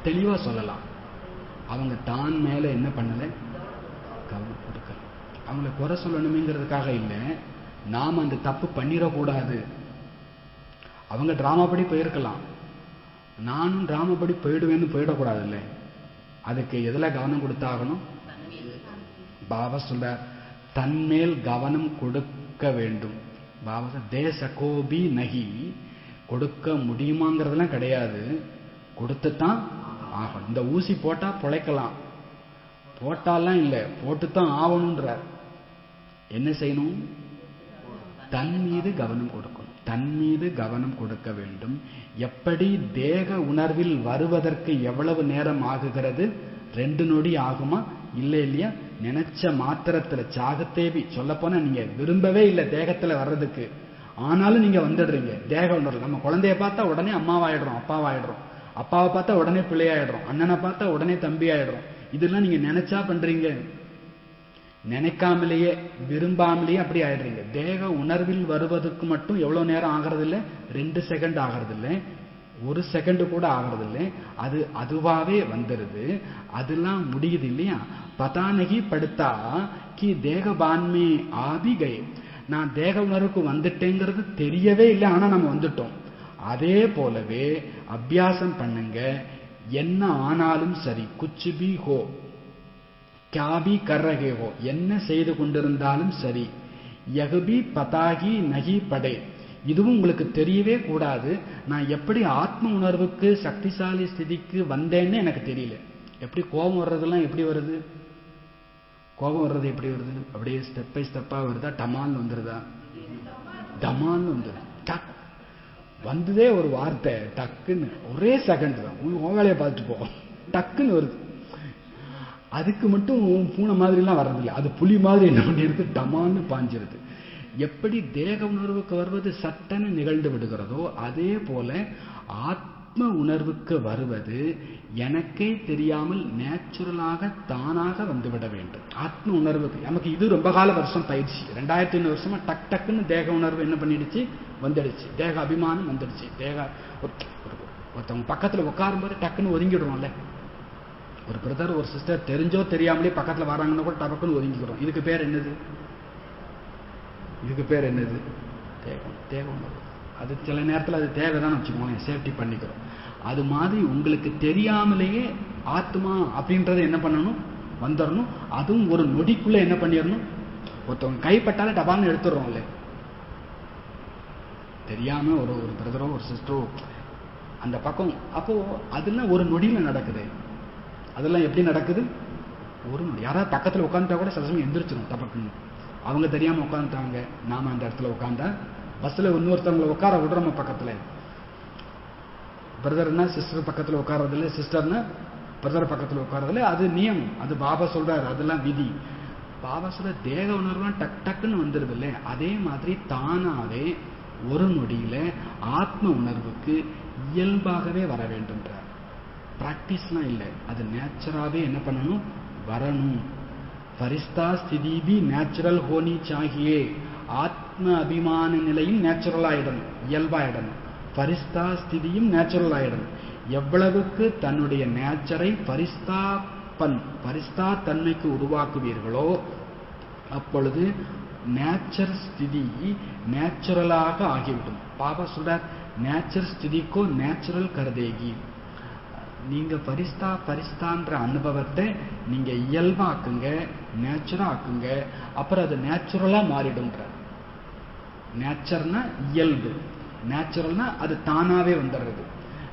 தெளிவா சொல்லலாம், அவங்க தான் மேல என்ன பண்ணல? கவனம் கொடுக்கணும். அவங்கள குறை சொல்லணுமேங்கிறதுக்காக இல்லை, நாம் அந்த தப்பு பண்ணிடக்கூடாது. அவங்க டிராமா படி போயிருக்கலாம், நானும் டிராமா படி போயிடுவேன்னு போயிடக்கூடாது. இல்லை, அதுக்கு எதில் கவனம் கொடுத்தாகணும்? பாபா சொல்ற தன்மேல் கவனம் கொடுக்க வேண்டும். பாபா தேசகோபி நகி, கொடுக்க முடியுமாங்கிறதுலாம் கிடையாது, கொடுத்துத்தான் ஆகணும். இந்த ஊசி போட்டா பிழைக்கலாம், போட்டாலாம் இல்லை, போட்டுத்தான் ஆகணும்ன்றார். என்ன செய்யணும்? தன் மீது கவனம் கொடுக்கணும், தன் மீது கவனம் கொடுக்க வேண்டும். எப்படி தேக உணர்வில் வருவதற்கு எவ்வளவு நேரம் ஆகுகிறது? 2 நொடி ஆகுமா? இல்லை இல்லையா? நினைச்ச மாத்திரத்துல சாகத்தேவி சொல்ல போனா நீங்க விரும்பவே இல்லை தேகத்துல வர்றதுக்கு, ஆனாலும் நீங்க வந்துடுறீங்க. தேக உணர்வு, நம்ம குழந்தைய பார்த்தா உடனே அம்மாவாயிடுறோம், அப்பாவாயிடுறோம், அப்பாவை பார்த்தா உடனே பிள்ளையாயிடுறோம், அண்ணனை பார்த்தா உடனே தம்பி ஆயிடுறோம். இதெல்லாம் நீங்க நினைச்சா பண்றீங்க, நினைக்காமலேயே விரும்பாமலேயே அப்படி ஆயிடுறீங்க. தேக உணர்வில் வருவதற்கு மட்டும் எவ்வளவு நேரம் ஆகிறது இல்லை? 2 செகண்ட் ஆகிறது இல்லை, 1 செகண்ட் கூட ஆகிறது இல்லை, அது அதுவாவே வந்துருது. அதெல்லாம் முடியுது இல்லையா? பதானகி படுத்தா கி தேகபான்மே ஆபி கை, நான் தேக உணர்வுக்கு வந்துட்டேங்கிறது தெரியவே இல்லை, ஆனா நம்ம வந்துட்டோம். அதே போலவே அபியாசம் பண்ணுங்க. என்ன ஆனாலும் சரி, குச் பி ஹோ क्या भी कर रहे हो, என்ன செய்து கொண்டிருந்தாலும் சரி, யகுபி பதாகி நகி படே, இதுவும் உங்களுக்கு தெரியவே கூடாது. நான் எப்படி ஆத்ம உணர்வுக்கு சக்திசாலி ஸ்திதிக்கு வந்தேன்னு எனக்கு தெரியல. எப்படி கோபம் வர்றதெல்லாம் எப்படி வருது? கோபம் வர்றது எப்படி வருது? அப்படியே ஸ்டெப் பை ஸ்டெப்பா வருதா? டமால்னு வந்துருதா? டமால்னு வந்துருது. டக் வந்ததே ஒரு வார்த்தை, டக்குன்னு ஒரே செகண்ட் தான், உன் வேலையை பார்த்துட்டு போ, டக்குன்னு வருது. அதுக்கு மட்டும் பூனை மாதிரிலாம் வர்றதில்லை, அது புலி மாதிரி என்ன பண்ணிருக்கு? டமான்னு பாஞ்சிருது. எப்படி தேக உணர்வுக்கு வருவது சட்டென நிகழ்ந்து விடுகிறதோ, அதே போல ஆத்ம உணர்வுக்கு வருவது எனக்கே தெரியாமல் நேச்சுரலாக தானாக வந்துவிட வேண்டும். ஆத்ம உணர்வுக்கு நமக்கு இது ரொம்ப கால வருஷம் பயிற்சி, 2500 வருஷமா டக் டக்குன்னு தேக உணர்வு என்ன பண்ணிடுச்சு? வந்துடுச்சு. தேக அபிமானம் வந்துடுச்சு. தேக ஒருத்தவங்க பக்கத்துல உட்காரும்போது டக்குன்னு ஒதுங்கிடுவோம்ல. ஒரு பிரதர் ஒரு சிஸ்டர் தெரிஞ்சோ தெரியாமலே பக்கத்துல வராங்கன்னா கூட டக்குன்னு ஒதுங்கிக்கிறோம். இதுக்கு பேர் என்னது? இதுக்கு பேர் என்னது? தேக உணர்வு. அது சில நேரத்தில் அது தேவைதான் வச்சுக்கோங்களேன், சேஃப்டி பண்ணிக்கிறோம். அது மாதிரி உங்களுக்கு தெரியாமலேயே ஆத்மா அப்படின்றத என்ன பண்ணணும்? வந்துடணும். அதுவும் ஒரு நொடிக்குள்ள என்ன பண்ணிடணும்? ஒருத்தவங்க கைப்பட்டாலே டபான்னு எடுத்துடுறோம்ல. தெரியாம ஒரு பிரதரோ ஒரு சிஸ்டரோ அந்த பக்கம், அப்போ அதெல்லாம் ஒரு நொடியில நடக்குது. அதெல்லாம் எப்படி நடக்குது? ஒரு நொடி. யாராவது பக்கத்துல உட்காந்துட்டா கூட சில சமயம் எந்திரிச்சிடும் டபக்குன்னு. அவங்க தெரியாம உட்காந்துட்டாங்க, நாம அந்த இடத்துல உட்காந்தா பஸ்ல இன்னொருத்தவங்களை உட்கார விடுறோம் பக்கத்துல. பிரதர்னா சிஸ்டர் பக்கத்துல உட்கார்றதில்ல, சிஸ்டர்னா பிரதர் பக்கத்துல உட்கார்றதில்ல. அது நியமம், அது பாபா சொல்றாரு, அதெல்லாம் விதி. பாபா சொல்ற தேக உணர்வுலாம் டக் டக்குன்னு வந்துருது இல்லை? அதே மாதிரி தானாவே ஒரு நொடியில ஆத்ம உணர்வுக்கு இயல்பாகவே வர வேண்டும்ன்றார். பிராக்டிஸ்லாம் இல்லை, அது நேச்சுராவே என்ன பண்ணணும்? வரணும். ஃபரிஸ்தா ஸ்திதி பி நேச்சுரல் ஹோனி சாகியே, ஆத்ம அபிமான நிலையும் நேச்சுரல் ஆயிடணும், இயல்பாயிடணும். ஃபரிஸ்தா ஸ்திதியும் நேச்சுரல் ஆயிடணும். எவ்வளவுக்கு தன்னுடைய நேச்சரை பரிஸ்தா தன்மைக்கு உருவாக்குவீர்களோ அப்பொழுது நேச்சர் ஸ்திதி நேச்சுரலாக ஆகிவிடும். பாபா சொல்றார், நேச்சர் ஸ்திதிக்கோ நேச்சுரல் கருதேகி. நீங்க பரிஸ்தான்ற அனுபவத்தை நீங்க இயல்பாக்குங்க, நேச்சுரா ஆக்குங்க, அப்புறம் அது நேச்சுரலா மாறிடும்ன்ற. நேச்சர்னா இயல்பு, நேச்சுரல்னா அது தானாவே வந்துடுறது.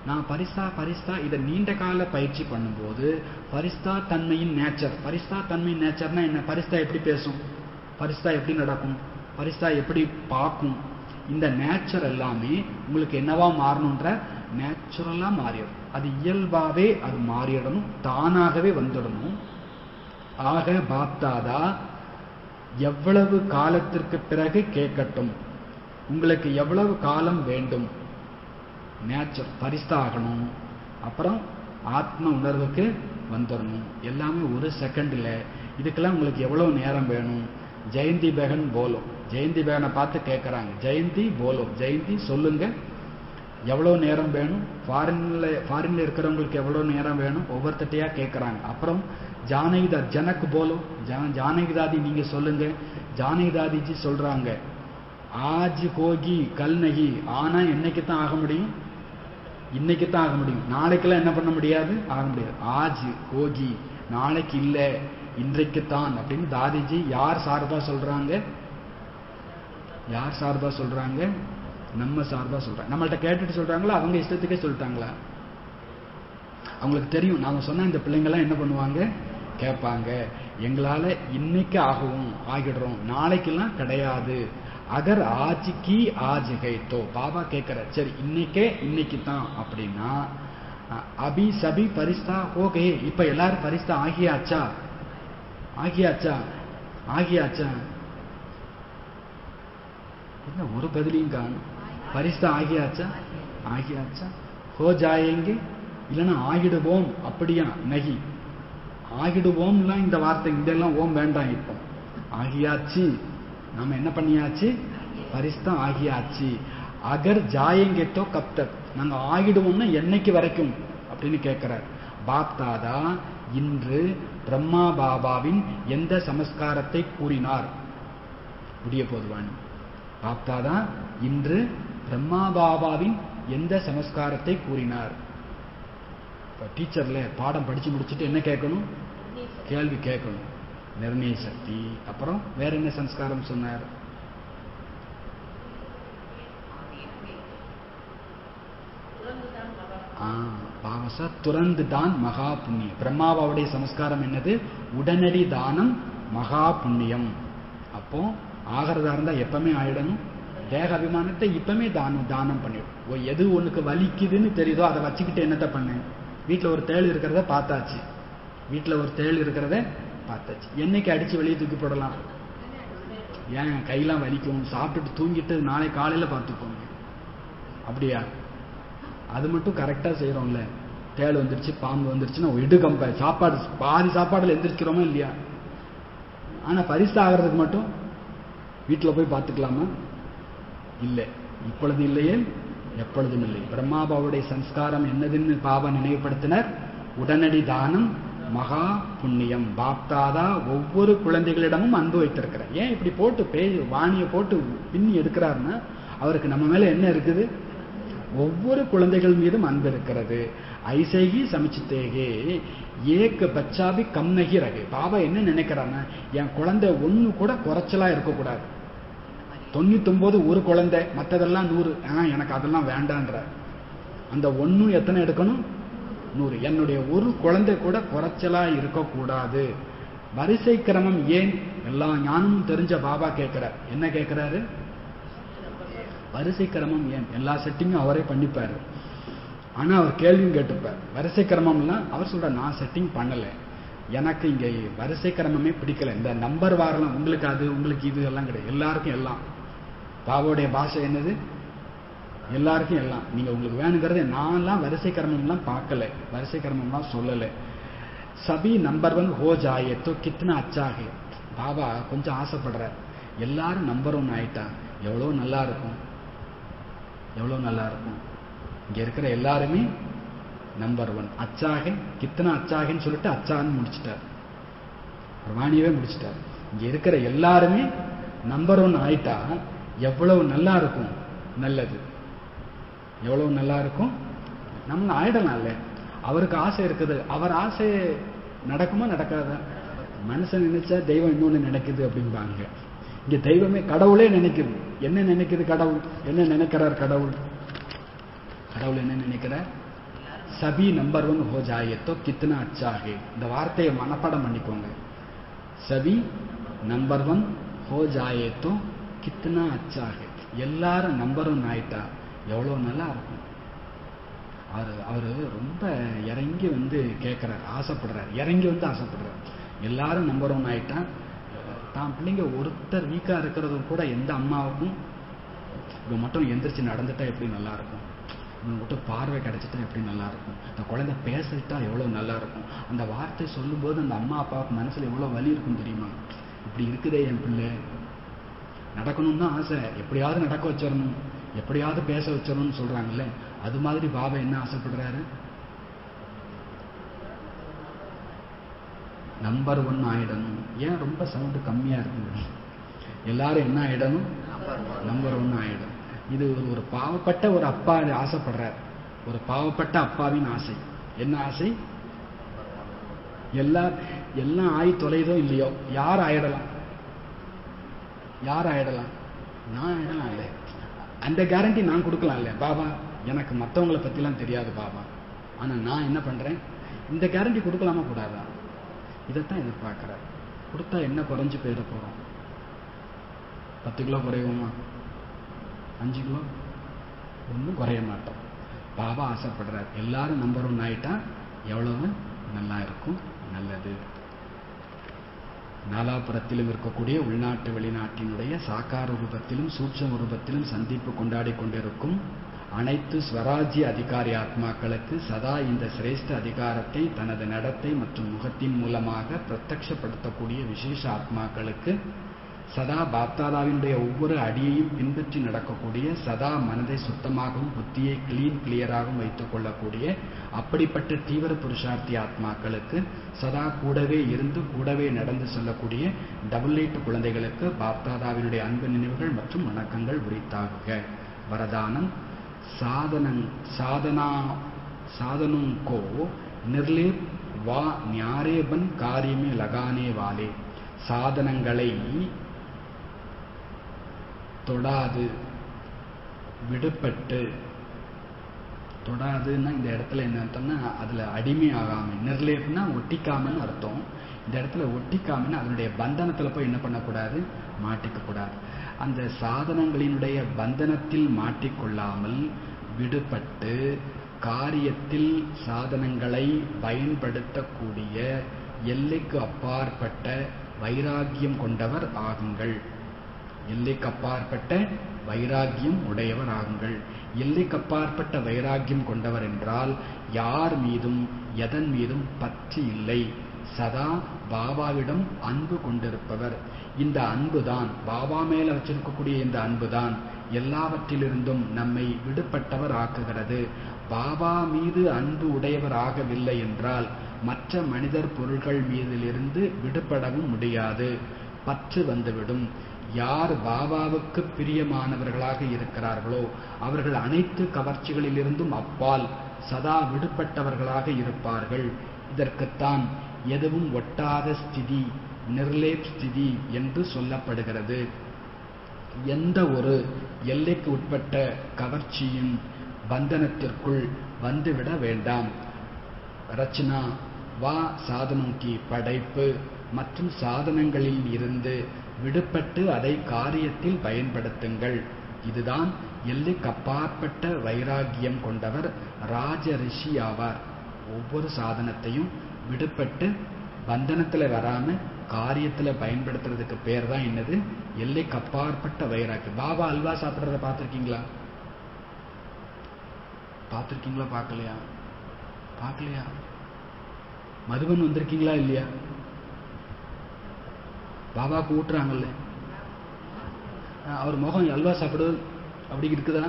நான் பரிஸ்தா இதை நீண்ட கால பயிற்சி பண்ணும்போது பரிஸ்தா தன்மையின் நேச்சர், பரிஸ்தா தன்மையின் நேச்சர்னா என்ன? பரிஸ்தா எப்படி பேசும், பரிஸ்தா எப்படி நடக்கும், பரிஸ்தா எப்படி பார்க்கும், இந்த நேச்சர் எல்லாமே உங்களுக்கு என்னவா மாறணும்ன்ற நேச்சுரலா மாறிடும். அது இயல்பாவே அது மாறிடணும், தானாகவே வந்துடணும். ஆக பாப்தாதா எவ்வளவு காலத்திற்கு பிறகு கேட்கட்டும், உங்களுக்கு எவ்வளவு காலம் வேண்டும், நேச்சர் பரிஸ்தா ஆகணும், அப்புறம் ஆத்ம உணர்வுக்கு வந்துடணும். எல்லாமே ஒரு செகண்ட்ல. இதுக்கெல்லாம் உங்களுக்கு எவ்வளவு நேரம் வேணும்? ஜெயந்தி பேகன் போலோ, ஜெயந்தி பேகனை பார்த்து கேட்கறாங்க, ஜெயந்தி போலோ, ஜெயந்தி சொல்லுங்க எவ்வளவு நேரம் வேணும்? ஃபாரின்ல இருக்கிறவங்களுக்கு எவ்வளவு நேரம் வேணும்? ஒவ்வொருத்தட்டையா கேட்கறாங்க. அப்புறம் ஜானகிதா ஜனக்கு போலோ, ஜானகிதாதி நீங்க சொல்லுங்க. ஜானகிதாதிஜி சொல்றாங்க, ஆஜ் ஹோகி கல் நகி, ஆனா என்னைக்கு தான் ஆக முடியும்? இன்னைக்கு தான் ஆக முடியும். நாளைக்கெல்லாம் என்ன பண்ண முடியாது, ஆக முடியாது. ஆஜ் ஹோகி, நாளைக்கு இல்ல, இன்றைக்குத்தான் அப்படின்னு தாதிஜி யார் சார்பா சொல்றாங்க? யார் சார்பா சொல்றாங்க? நம்ம சார்பா சொல்றாங்க. நம்மள்ட்ட கேட்டுட்டு சொல்றாங்களா, அவங்க இஷ்டத்துக்கே சொல்லிட்டாங்களா? அவங்களுக்கு தெரியும் நாம சொன்ன இந்த பிள்ளைங்கெல்லாம் என்ன பண்ணுவாங்க, கேட்பாங்க. எங்களால இன்னைக்கு ஆகவும் ஆகிடுறோம், நாளைக்கெல்லாம் கிடையாது. அகர் ஆஜ்கி ஆஜ் கை தோ, பாபா கேட்கிற சரி இன்னைக்கே இன்னைக்கு தான் அப்படின்னா, அபி சபி பரிஸ்தா ஹோகே, இப்ப எல்லாரும் பரிஸ்தா ஆகியாச்சா? ஆகியாச்சா? ஆகியாச்சா? என்ன ஒரு பதிலையும் காணும். பரிஸ்தா ஆகியாச்சா? ஆகியாச்சா? ஹோ ஜாயேங்கே, இல்லைன்னா ஆகிடுவோம். அப்படியா? நகி, ஆகிடுவோம்லாம் இந்த வார்த்தை, இதெல்லாம் ஓம் வேண்டாம். இப்போ ஆகியாச்சு, நாம என்ன பண்ணியாச்சு? பரிஸ்தா ஆகியாச்சு. அகர் ஜாயேங்கேட்டோ கப்தக், நாங்க ஆகிடுவோம்னா என்னைக்கு வரைக்கும் அப்படின்னு கேட்கிறார். பாப்தாதா இன்று பிரம்மா பாபாவின் எந்த சமஸ்காரத்தை கூறினார்? முடிய போதுவாணி. பாப்தாதா இன்று பிரம்மா பாபாவின் எந்த சமஸ்காரத்தை கூறினார்? டீச்சர்ல பாடம் படிச்சு முடிச்சுட்டு என்ன கேட்கணும்? கேள்வி கேட்கணும். நிர்ணய சக்தி. அப்புறம் வேற என்ன சம்ஸ்காரம் சொன்னார்? பாவசா துறந்து தான் மகா புண்ணியம். பிரம்மாவாவுடைய சமஸ்காரம் என்னது? உடனடி தானம், மகா புண்ணியம். அப்போ ஆகிறதா இருந்தா எப்பவுமே ஆயிடணும். தேக அபிமானத்தை இப்பவுமே தானம் பண்ணிடும். எது ஒண்ணுக்கு வலிக்குதுன்னு தெரியுதோ அதை வச்சுக்கிட்டு என்னத்தை பண்ண? வீட்டுல ஒரு தேள் இருக்கிறத பார்த்தாச்சு, வீட்டுல ஒரு தேள் இருக்கிறத பார்த்தாச்சு. என்னைக்கு அடிச்சு வெளியே தூக்கி போடலாம்? ஏன் கையெல்லாம் வலிக்கும், சாப்பிட்டுட்டு தூங்கிட்டு நாளை காலையில பார்த்துக்கோங்க. அப்படியா? அது மட்டும் கரெக்டா செய்யறோம்ல. தேள் வந்துருச்சு, பாம்பு வந்துருச்சுன்னா இடுகம்ப சாப்பாடு, பாதி சாப்பாடுல எந்திரிக்கிறோமா இல்லையா? ஆனா பரிசு ஆகிறதுக்கு மட்டும் வீட்டுல போய் பார்த்துக்கலாமா? இல்லை. இப்பொழுது இல்லையே எப்பொழுதும் இல்லை. பிரம்மாபாவுடைய சம்ஸ்காரம் என்னதுன்னு பாபா நினைவுபடுத்தினர். உடனடி தானம், மகா புண்ணியம். பாப்தாதா ஒவ்வொரு குழந்தைகளிடமும் அன்பு வைத்திருக்கிறார். ஏன் இப்படி போட்டு வாணியை போட்டு பின்னி எடுக்கிறாருன்னா, அவருக்கு நம்ம மேல என்ன இருக்குது? ஒவ்வொரு குழந்தைகள் மீதும் அன்பு இருக்கிறது. ஐசைகி சமைச்சித்தேகே ஏக பச்சாபி கம் நகி ரகே. பாபா என்ன நினைக்கிறான்னா, என் குழந்தை ஒண்ணு கூட குறைச்சலா இருக்கக்கூடாது. 99 ஒரு குழந்தை, மற்றதெல்லாம் 100. எனக்கு அதெல்லாம் வேண்டான்ற அந்த ஒன்னும் எத்தனை எடுக்கணும்? 100. என்னுடைய ஒரு குழந்தை கூட குறைச்சலா இருக்கக்கூடாது. வரிசை கிரமம் ஏன்? எல்லா ஞானமும் தெரிஞ்ச பாபா கேட்கிறார். என்ன கேட்கிறாரு? வரிசை கிரமம் ஏன்? எல்லா செட்டிங்கும் அவரே பண்ணிப்பாரு. ஆனா அவர் கேள்வியும் கேட்டுப்பார். வரிசை கிரமம்லாம் அவர் சொல்ற, நான் செட்டிங் பண்ணல, எனக்கு இங்க வரிசை கிரமமே பிடிக்கல. இந்த நம்பர் வாரலாம் உங்களுக்கு அது உங்களுக்கு இது எல்லாம் கிடையாது. எல்லாருக்கும் எல்லாம். பாபாவுடைய பாஷை என்னது? எல்லாருக்கும் எல்லாம். நீங்க உங்களுக்கு வேணுங்கிறது. நான்லாம் வரிசை கிரமம்லாம் பார்க்கல, வரிசை கிரமம்லாம் சொல்லல. சபி நம்பர் 1 ஹோ ஜாயே தோ கித்னா அச்சா ஹே. பாபா கொஞ்சம் ஆசைப்படுறார், எல்லாரும் நம்பர் 1 ஆயிட்டா எவ்வளவு நல்லா இருக்கும், எவ்வளவு நல்லா இருக்கும். இங்க இருக்கிற எல்லாருமே நம்பர் 1 அச்சாக கித்தனா அச்சாகன்னு சொல்லிட்டு அச்சான்னு முடிச்சுட்டார், வாணியவே முடிச்சுட்டார். இங்க இருக்கிற எல்லாருமே நம்பர் 1 ஆயிட்டா எவ்வளவு நல்லா இருக்கும். நல்லது, எவ்வளவு நல்லா இருக்கும். நம்ம ஆயிடலாம்ல. அவருக்கு ஆசை இருக்குது. அவர் ஆசை நடக்குமா நடக்காதா? மனுஷன் நினைச்சா தெய்வம் இன்னொன்னு நினைக்குது அப்படிம்பாங்க. இங்க தெய்வமே கடவுளே நினைக்குது. என்ன நினைக்குது கடவுள்? என்ன நினைக்கிறார் கடவுள்? கடவுள் என்ன நினைக்கிறார்? சபி நம்பர் 1 ஹோ ஜாயே தோ கித்னா அச்சா ஹே. இந்த வார்த்தையை மனப்பாடம் பண்ணிக்கோங்க. சபி நம்பர் 1 ஹோ ஜாயே தோ கித்னா அச்சா ஹே. எல்லாரும் நம்பர் 1 ஆயிட்டா எவ்வளவு நல்லா இருக்கும். அவரு ரொம்ப இறங்கி வந்து கேட்கிறார், ஆசைப்படுறார், இறங்கி வந்து ஆசைப்படுறார். எல்லாரும் நம்பர் 1 ஆயிட்டா, தான் பிள்ளைங்க ஒருத்தர் வீக்கா இருக்கிறது கூட எந்த அம்மாவுக்கும் இவன் மட்டும் எந்திரிச்சு நடந்துட்டா எப்படி நல்லா இருக்கும், இவன் மட்டும் பார்வை கிடைச்சிட்டா எப்படி நல்லா இருக்கும், இந்த குழந்தை பேசிட்டா எவ்வளவு நல்லா இருக்கும். அந்த வார்த்தை சொல்லும் போது அந்த அம்மா அப்பாவுக்கு மனசுல எவ்வளவு வலி இருக்கும் தெரியுமா? இப்படி இருக்குதே என் பிள்ளை, நடக்கணும்னு தான் ஆசை, எப்படியாவது நடக்க வச்சிடணும், எப்படியாவது பேச வச்சிடணும்னு சொல்றாங்கல்ல. அது மாதிரி பாபா என்ன ஆசைப்படுறாரு? நம்பர் 1 ஆயிடணும். ஏன் ரொம்ப சவுண்டு கம்மியா இருக்குது? எல்லாரும் என்ன ஆயிடணும்? நம்பர் 1 ஆயிடும். இது ஒரு பாவப்பட்ட ஒரு அப்பா ஆசைப்படுறார். ஒரு பாவப்பட்ட அப்பாவின் ஆசை. என்ன ஆசை? எல்லாம் ஆயி தொலைதோ இல்லையோ, யார் ஆயிடலாம்? யார் ஆயிடலாம்? நான் ஆயிடலாம் இல்ல. அந்த கேரண்டி நான் கொடுக்கலாம் இல்ல. பாபா எனக்கு மற்றவங்களை பத்திலாம் தெரியாது பாபா, ஆனா நான் என்ன பண்றேன், இந்த கேரண்டி கொடுக்கலாமா கூடாதா? இதைத்தான் எதிர்பார்க்கிறார். கொடுத்தா என்ன குறைஞ்சு போயிட போறோம்? 10 கிலோ குறையுமா? 5 கிலோ? ஒன்றும் குறைய மாட்டோம். பாபா ஆசைப்படுறார் எல்லாரும் நம்பர் 1 ஆயிட்டா எவ்வளவு நல்லா இருக்கும். நல்லது. நாலாபுரத்திலும் இருக்கக்கூடிய உள்நாட்டு வெளிநாட்டினுடைய சாக்கார ரூபத்திலும் சூட்சம ரூபத்திலும் சந்திப்பு கொண்டாடி கொண்டிருக்கும் அனைத்து ஸ்வராஜ்ய அதிகாரி ஆத்மாக்களுக்கு சதா இந்த சிரேஷ்ட அதிகாரத்தை தனது நடத்தை மற்றும் முகத்தின் மூலமாக பிரத்யட்சப்படுத்தக்கூடிய விசேஷ ஆத்மாக்களுக்கு சதா பாப்தாதாவினுடைய ஒவ்வொரு அடியையும் பின்பற்றி நடக்கக்கூடிய, சதா மனதை சுத்தமாகவும் புத்தியை கிளியராகவும் வைத்துக் கொள்ளக்கூடிய அப்படிப்பட்ட தீவிர புருஷார்த்தி ஆத்மாக்களுக்கு, சதா கூடவே இருந்து கூடவே நடந்து செல்லக்கூடிய 88 குழந்தைகளுக்கு பாப்தாதாவினுடைய அன்பு நினைவுகள் மற்றும் வணக்கங்கள் உரித்தாகுக. வரதானம். साधनों को निर्लेप व न्यारे बन कार्य में लगाने वाले, சாதனங்களை தொடாது விடுபட்டு, தொடாதுன்னா இந்த இடத்துல என்ன அர்த்தம்னா அதுல அடிமை ஆகாம, நிர்லேப்னா ஒட்டிக்காமன்னு அர்த்தம். இந்த இடத்துல ஒட்டிக்காமன்னு அதனுடைய பந்தனத்துல போய் என்ன பண்ணக்கூடாது, மாட்டிக்க கூடாது. அந்த சாதனங்களினுடைய பந்தனத்தில் மாட்டிக்கொள்ளாமல் விடுபட்டு காரியத்தில் சாதனங்களை பயன்படுத்தக்கூடிய எல்லைக்கு அப்பாற்பட்ட வைராகியம் கொண்டவர் ஆகுங்கள். எல்லைக்கு அப்பாற்பட்ட வைராகியம் உடையவர் ஆகுங்கள். எல்லைக்கு அப்பாற்பட்ட வைராகியம் கொண்டவர் என்றால் யார் மீதும் எதன் மீதும் பற்று இல்லை, சதா பாபாவிடம் அன்பு கொண்டிருப்பவர். இந்த அன்புதான், பாபா மேல வச்சிருக்கக்கூடிய இந்த அன்புதான் எல்லாவற்றிலிருந்தும் நம்மை விடுபட்டவர் ஆக்குகிறது. பாபா மீது அன்பு உடையவர் ஆகவில்லை என்றால் மற்ற மனிதர் பொருள்கள் மீதிலிருந்து விடுபடவும் முடியாது, பற்று வந்துவிடும். யார் பாபாவுக்கு பிரியமானவர்களாக இருக்கிறார்களோ அவர்கள் அனைத்து கவர்ச்சிகளிலிருந்தும் அப்பால் சதா விடுபட்டவர்களாக இருப்பார்கள். இதற்குத்தான் எதுவும் ஒட்டாத ஸ்திதி, நிர்லேப் ஸ்திதி என்று சொல்லப்படுகிறது. எந்த ஒரு எல்லைக்கு உட்பட்ட கவர்ச்சியும் பந்தனத்திற்குள் வந்துவிட வேண்டாம். ரச்சனா வா சாதனோக்கி படைப்பு மற்றும் சாதனங்களில் இருந்து விடுபட்டு அதை காரியத்தில் பயன்படுத்துங்கள். இதுதான் எல்லைக்கு அப்பாற்பட்ட வைராகியம் கொண்டவர் ராஜ ரிஷி ஆவார். ஒவ்வொரு சாதனத்தையும் விடுபட்டு பந்தனத்துல வராம காரியத்துல பயன்படுத்துறதுக்கு பேர் தான் என்னது, எல்லைக்கு அப்பாற்பட்ட வைராகியம். பாபா அல்வா சாப்பிடுறத பார்த்திருக்கீங்களா? பார்த்திருக்கீங்களா? பார்க்கலையா? பார்க்கலையா? மதுபன் வந்திருக்கீங்களா இல்லையா? பாபாவுக்கு ஊட்டுறாங்கல்ல, அவர் முகம் அல்வா சாப்பிடு அப்படி இருக்குதா?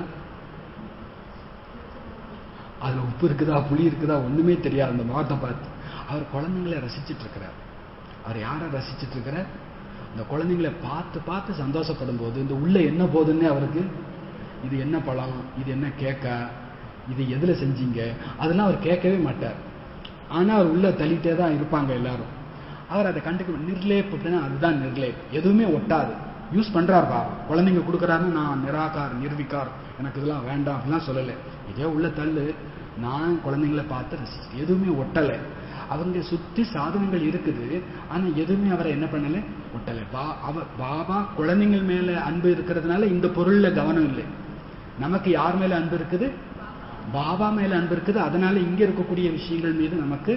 அதுல உப்பு இருக்குதா புளி இருக்குதா ஒண்ணுமே தெரியாது. அந்த முகத்தை பார்த்து அவர் குழந்தைங்களை ரசிச்சுட்டு இருக்கிறார். அவர் யாரை ரசிச்சுட்டு இருக்கிறார்? இந்த குழந்தைங்களை பார்த்து பார்த்து சந்தோஷப்படும் போது இந்த உள்ள என்ன போகுதுன்னே அவருக்கு, இது என்ன பழம், இது என்ன கேக்கா, இது எதுல செஞ்சீங்க, அதெல்லாம் அவர் கேட்கவே மாட்டார். ஆனா அவர் உள்ள தள்ளிட்டே தான் இருப்பாங்க எல்லாரும். அவர் அதை கண்டுக்க. நிர்லேப் அப்படின்னா அதுதான் நிர்லேப், எதுவுமே ஒட்டாது. யூஸ் பண்றார் பாபா. குழந்தைங்க கொடுக்குறாருன்னு நான் நிராகார் நிர்விகார் எனக்கு இதெல்லாம் வேண்டாம் அப்படிலாம் சொல்லலை. இதே உள்ள தள்ளு. நான் குழந்தைங்களை பார்த்து ரசிச்சு, எதுவுமே ஒட்டலை. அவங்க சுத்தி சாதனங்கள் இருக்குது, ஆனா எதுவுமே அவரை என்ன பண்ணல, ஒட்டலை. பாபா குழந்தைங்கள் மேல அன்பு இருக்கிறதுனால இந்த பொருள்ல கவனம் இல்லை. நமக்கு யார் மேல அன்பு இருக்குது? பாபா மேல அன்பு இருக்குது. அதனால இங்க இருக்கக்கூடிய விஷயங்கள் மீது நமக்கு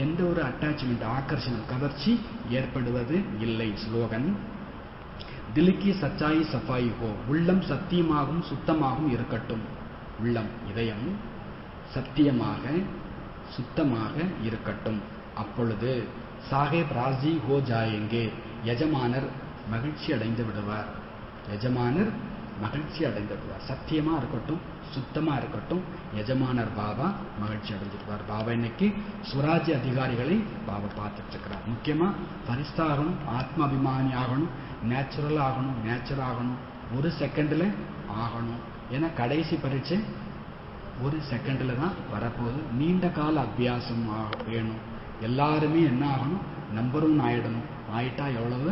எந்த ஒரு அட்டாச்மெண்ட், ஆகர்ஷணம், கவர்ச்சி ஏற்படுவது இல்லை. ஸ்லோகன். திலுக்கி சச்சாயி சஃபாயி ஹோ, உள்ளம் சத்தியமாகவும் சுத்தமாகவும் இருக்கட்டும். உள்ளம், இதயம் சத்தியமாக சுத்தமாக இருக்கட்டும். அப்பொழுது சாஹேப் ராஜி ஹோ ஜாயேங்கே, எஜமானர் மகிழ்ச்சி அடைந்து விடுவார். எஜமானர் மகிழ்ச்சி அடைந்துடுவார். சத்தியமா இருக்கட்டும், சுத்தமா இருக்கட்டும், எஜமானர் பாபா மகிழ்ச்சி அடைஞ்சிருவார். பாபா இன்னைக்கு சுவராஜ்ய அதிகாரிகளை பாபா பார்த்துட்டு இருக்கிறார். முக்கியமா பரிஸ்தாகணும், ஆத்மாபிமானி ஆகணும், நேச்சுரல் ஆகணும், நேச்சர் ஆகணும், ஒரு செகண்ட்ல ஆகணும். ஏன்னா கடைசி பரீட்சை ஒரு செகண்ட்ல தான் வரப்போகுது. நீண்ட கால அபியாசம் வேணும். எல்லாருமே என்ன ஆகணும், நம்பர் 1 ஆயிடணும். ஆயிட்டா எவ்வளவு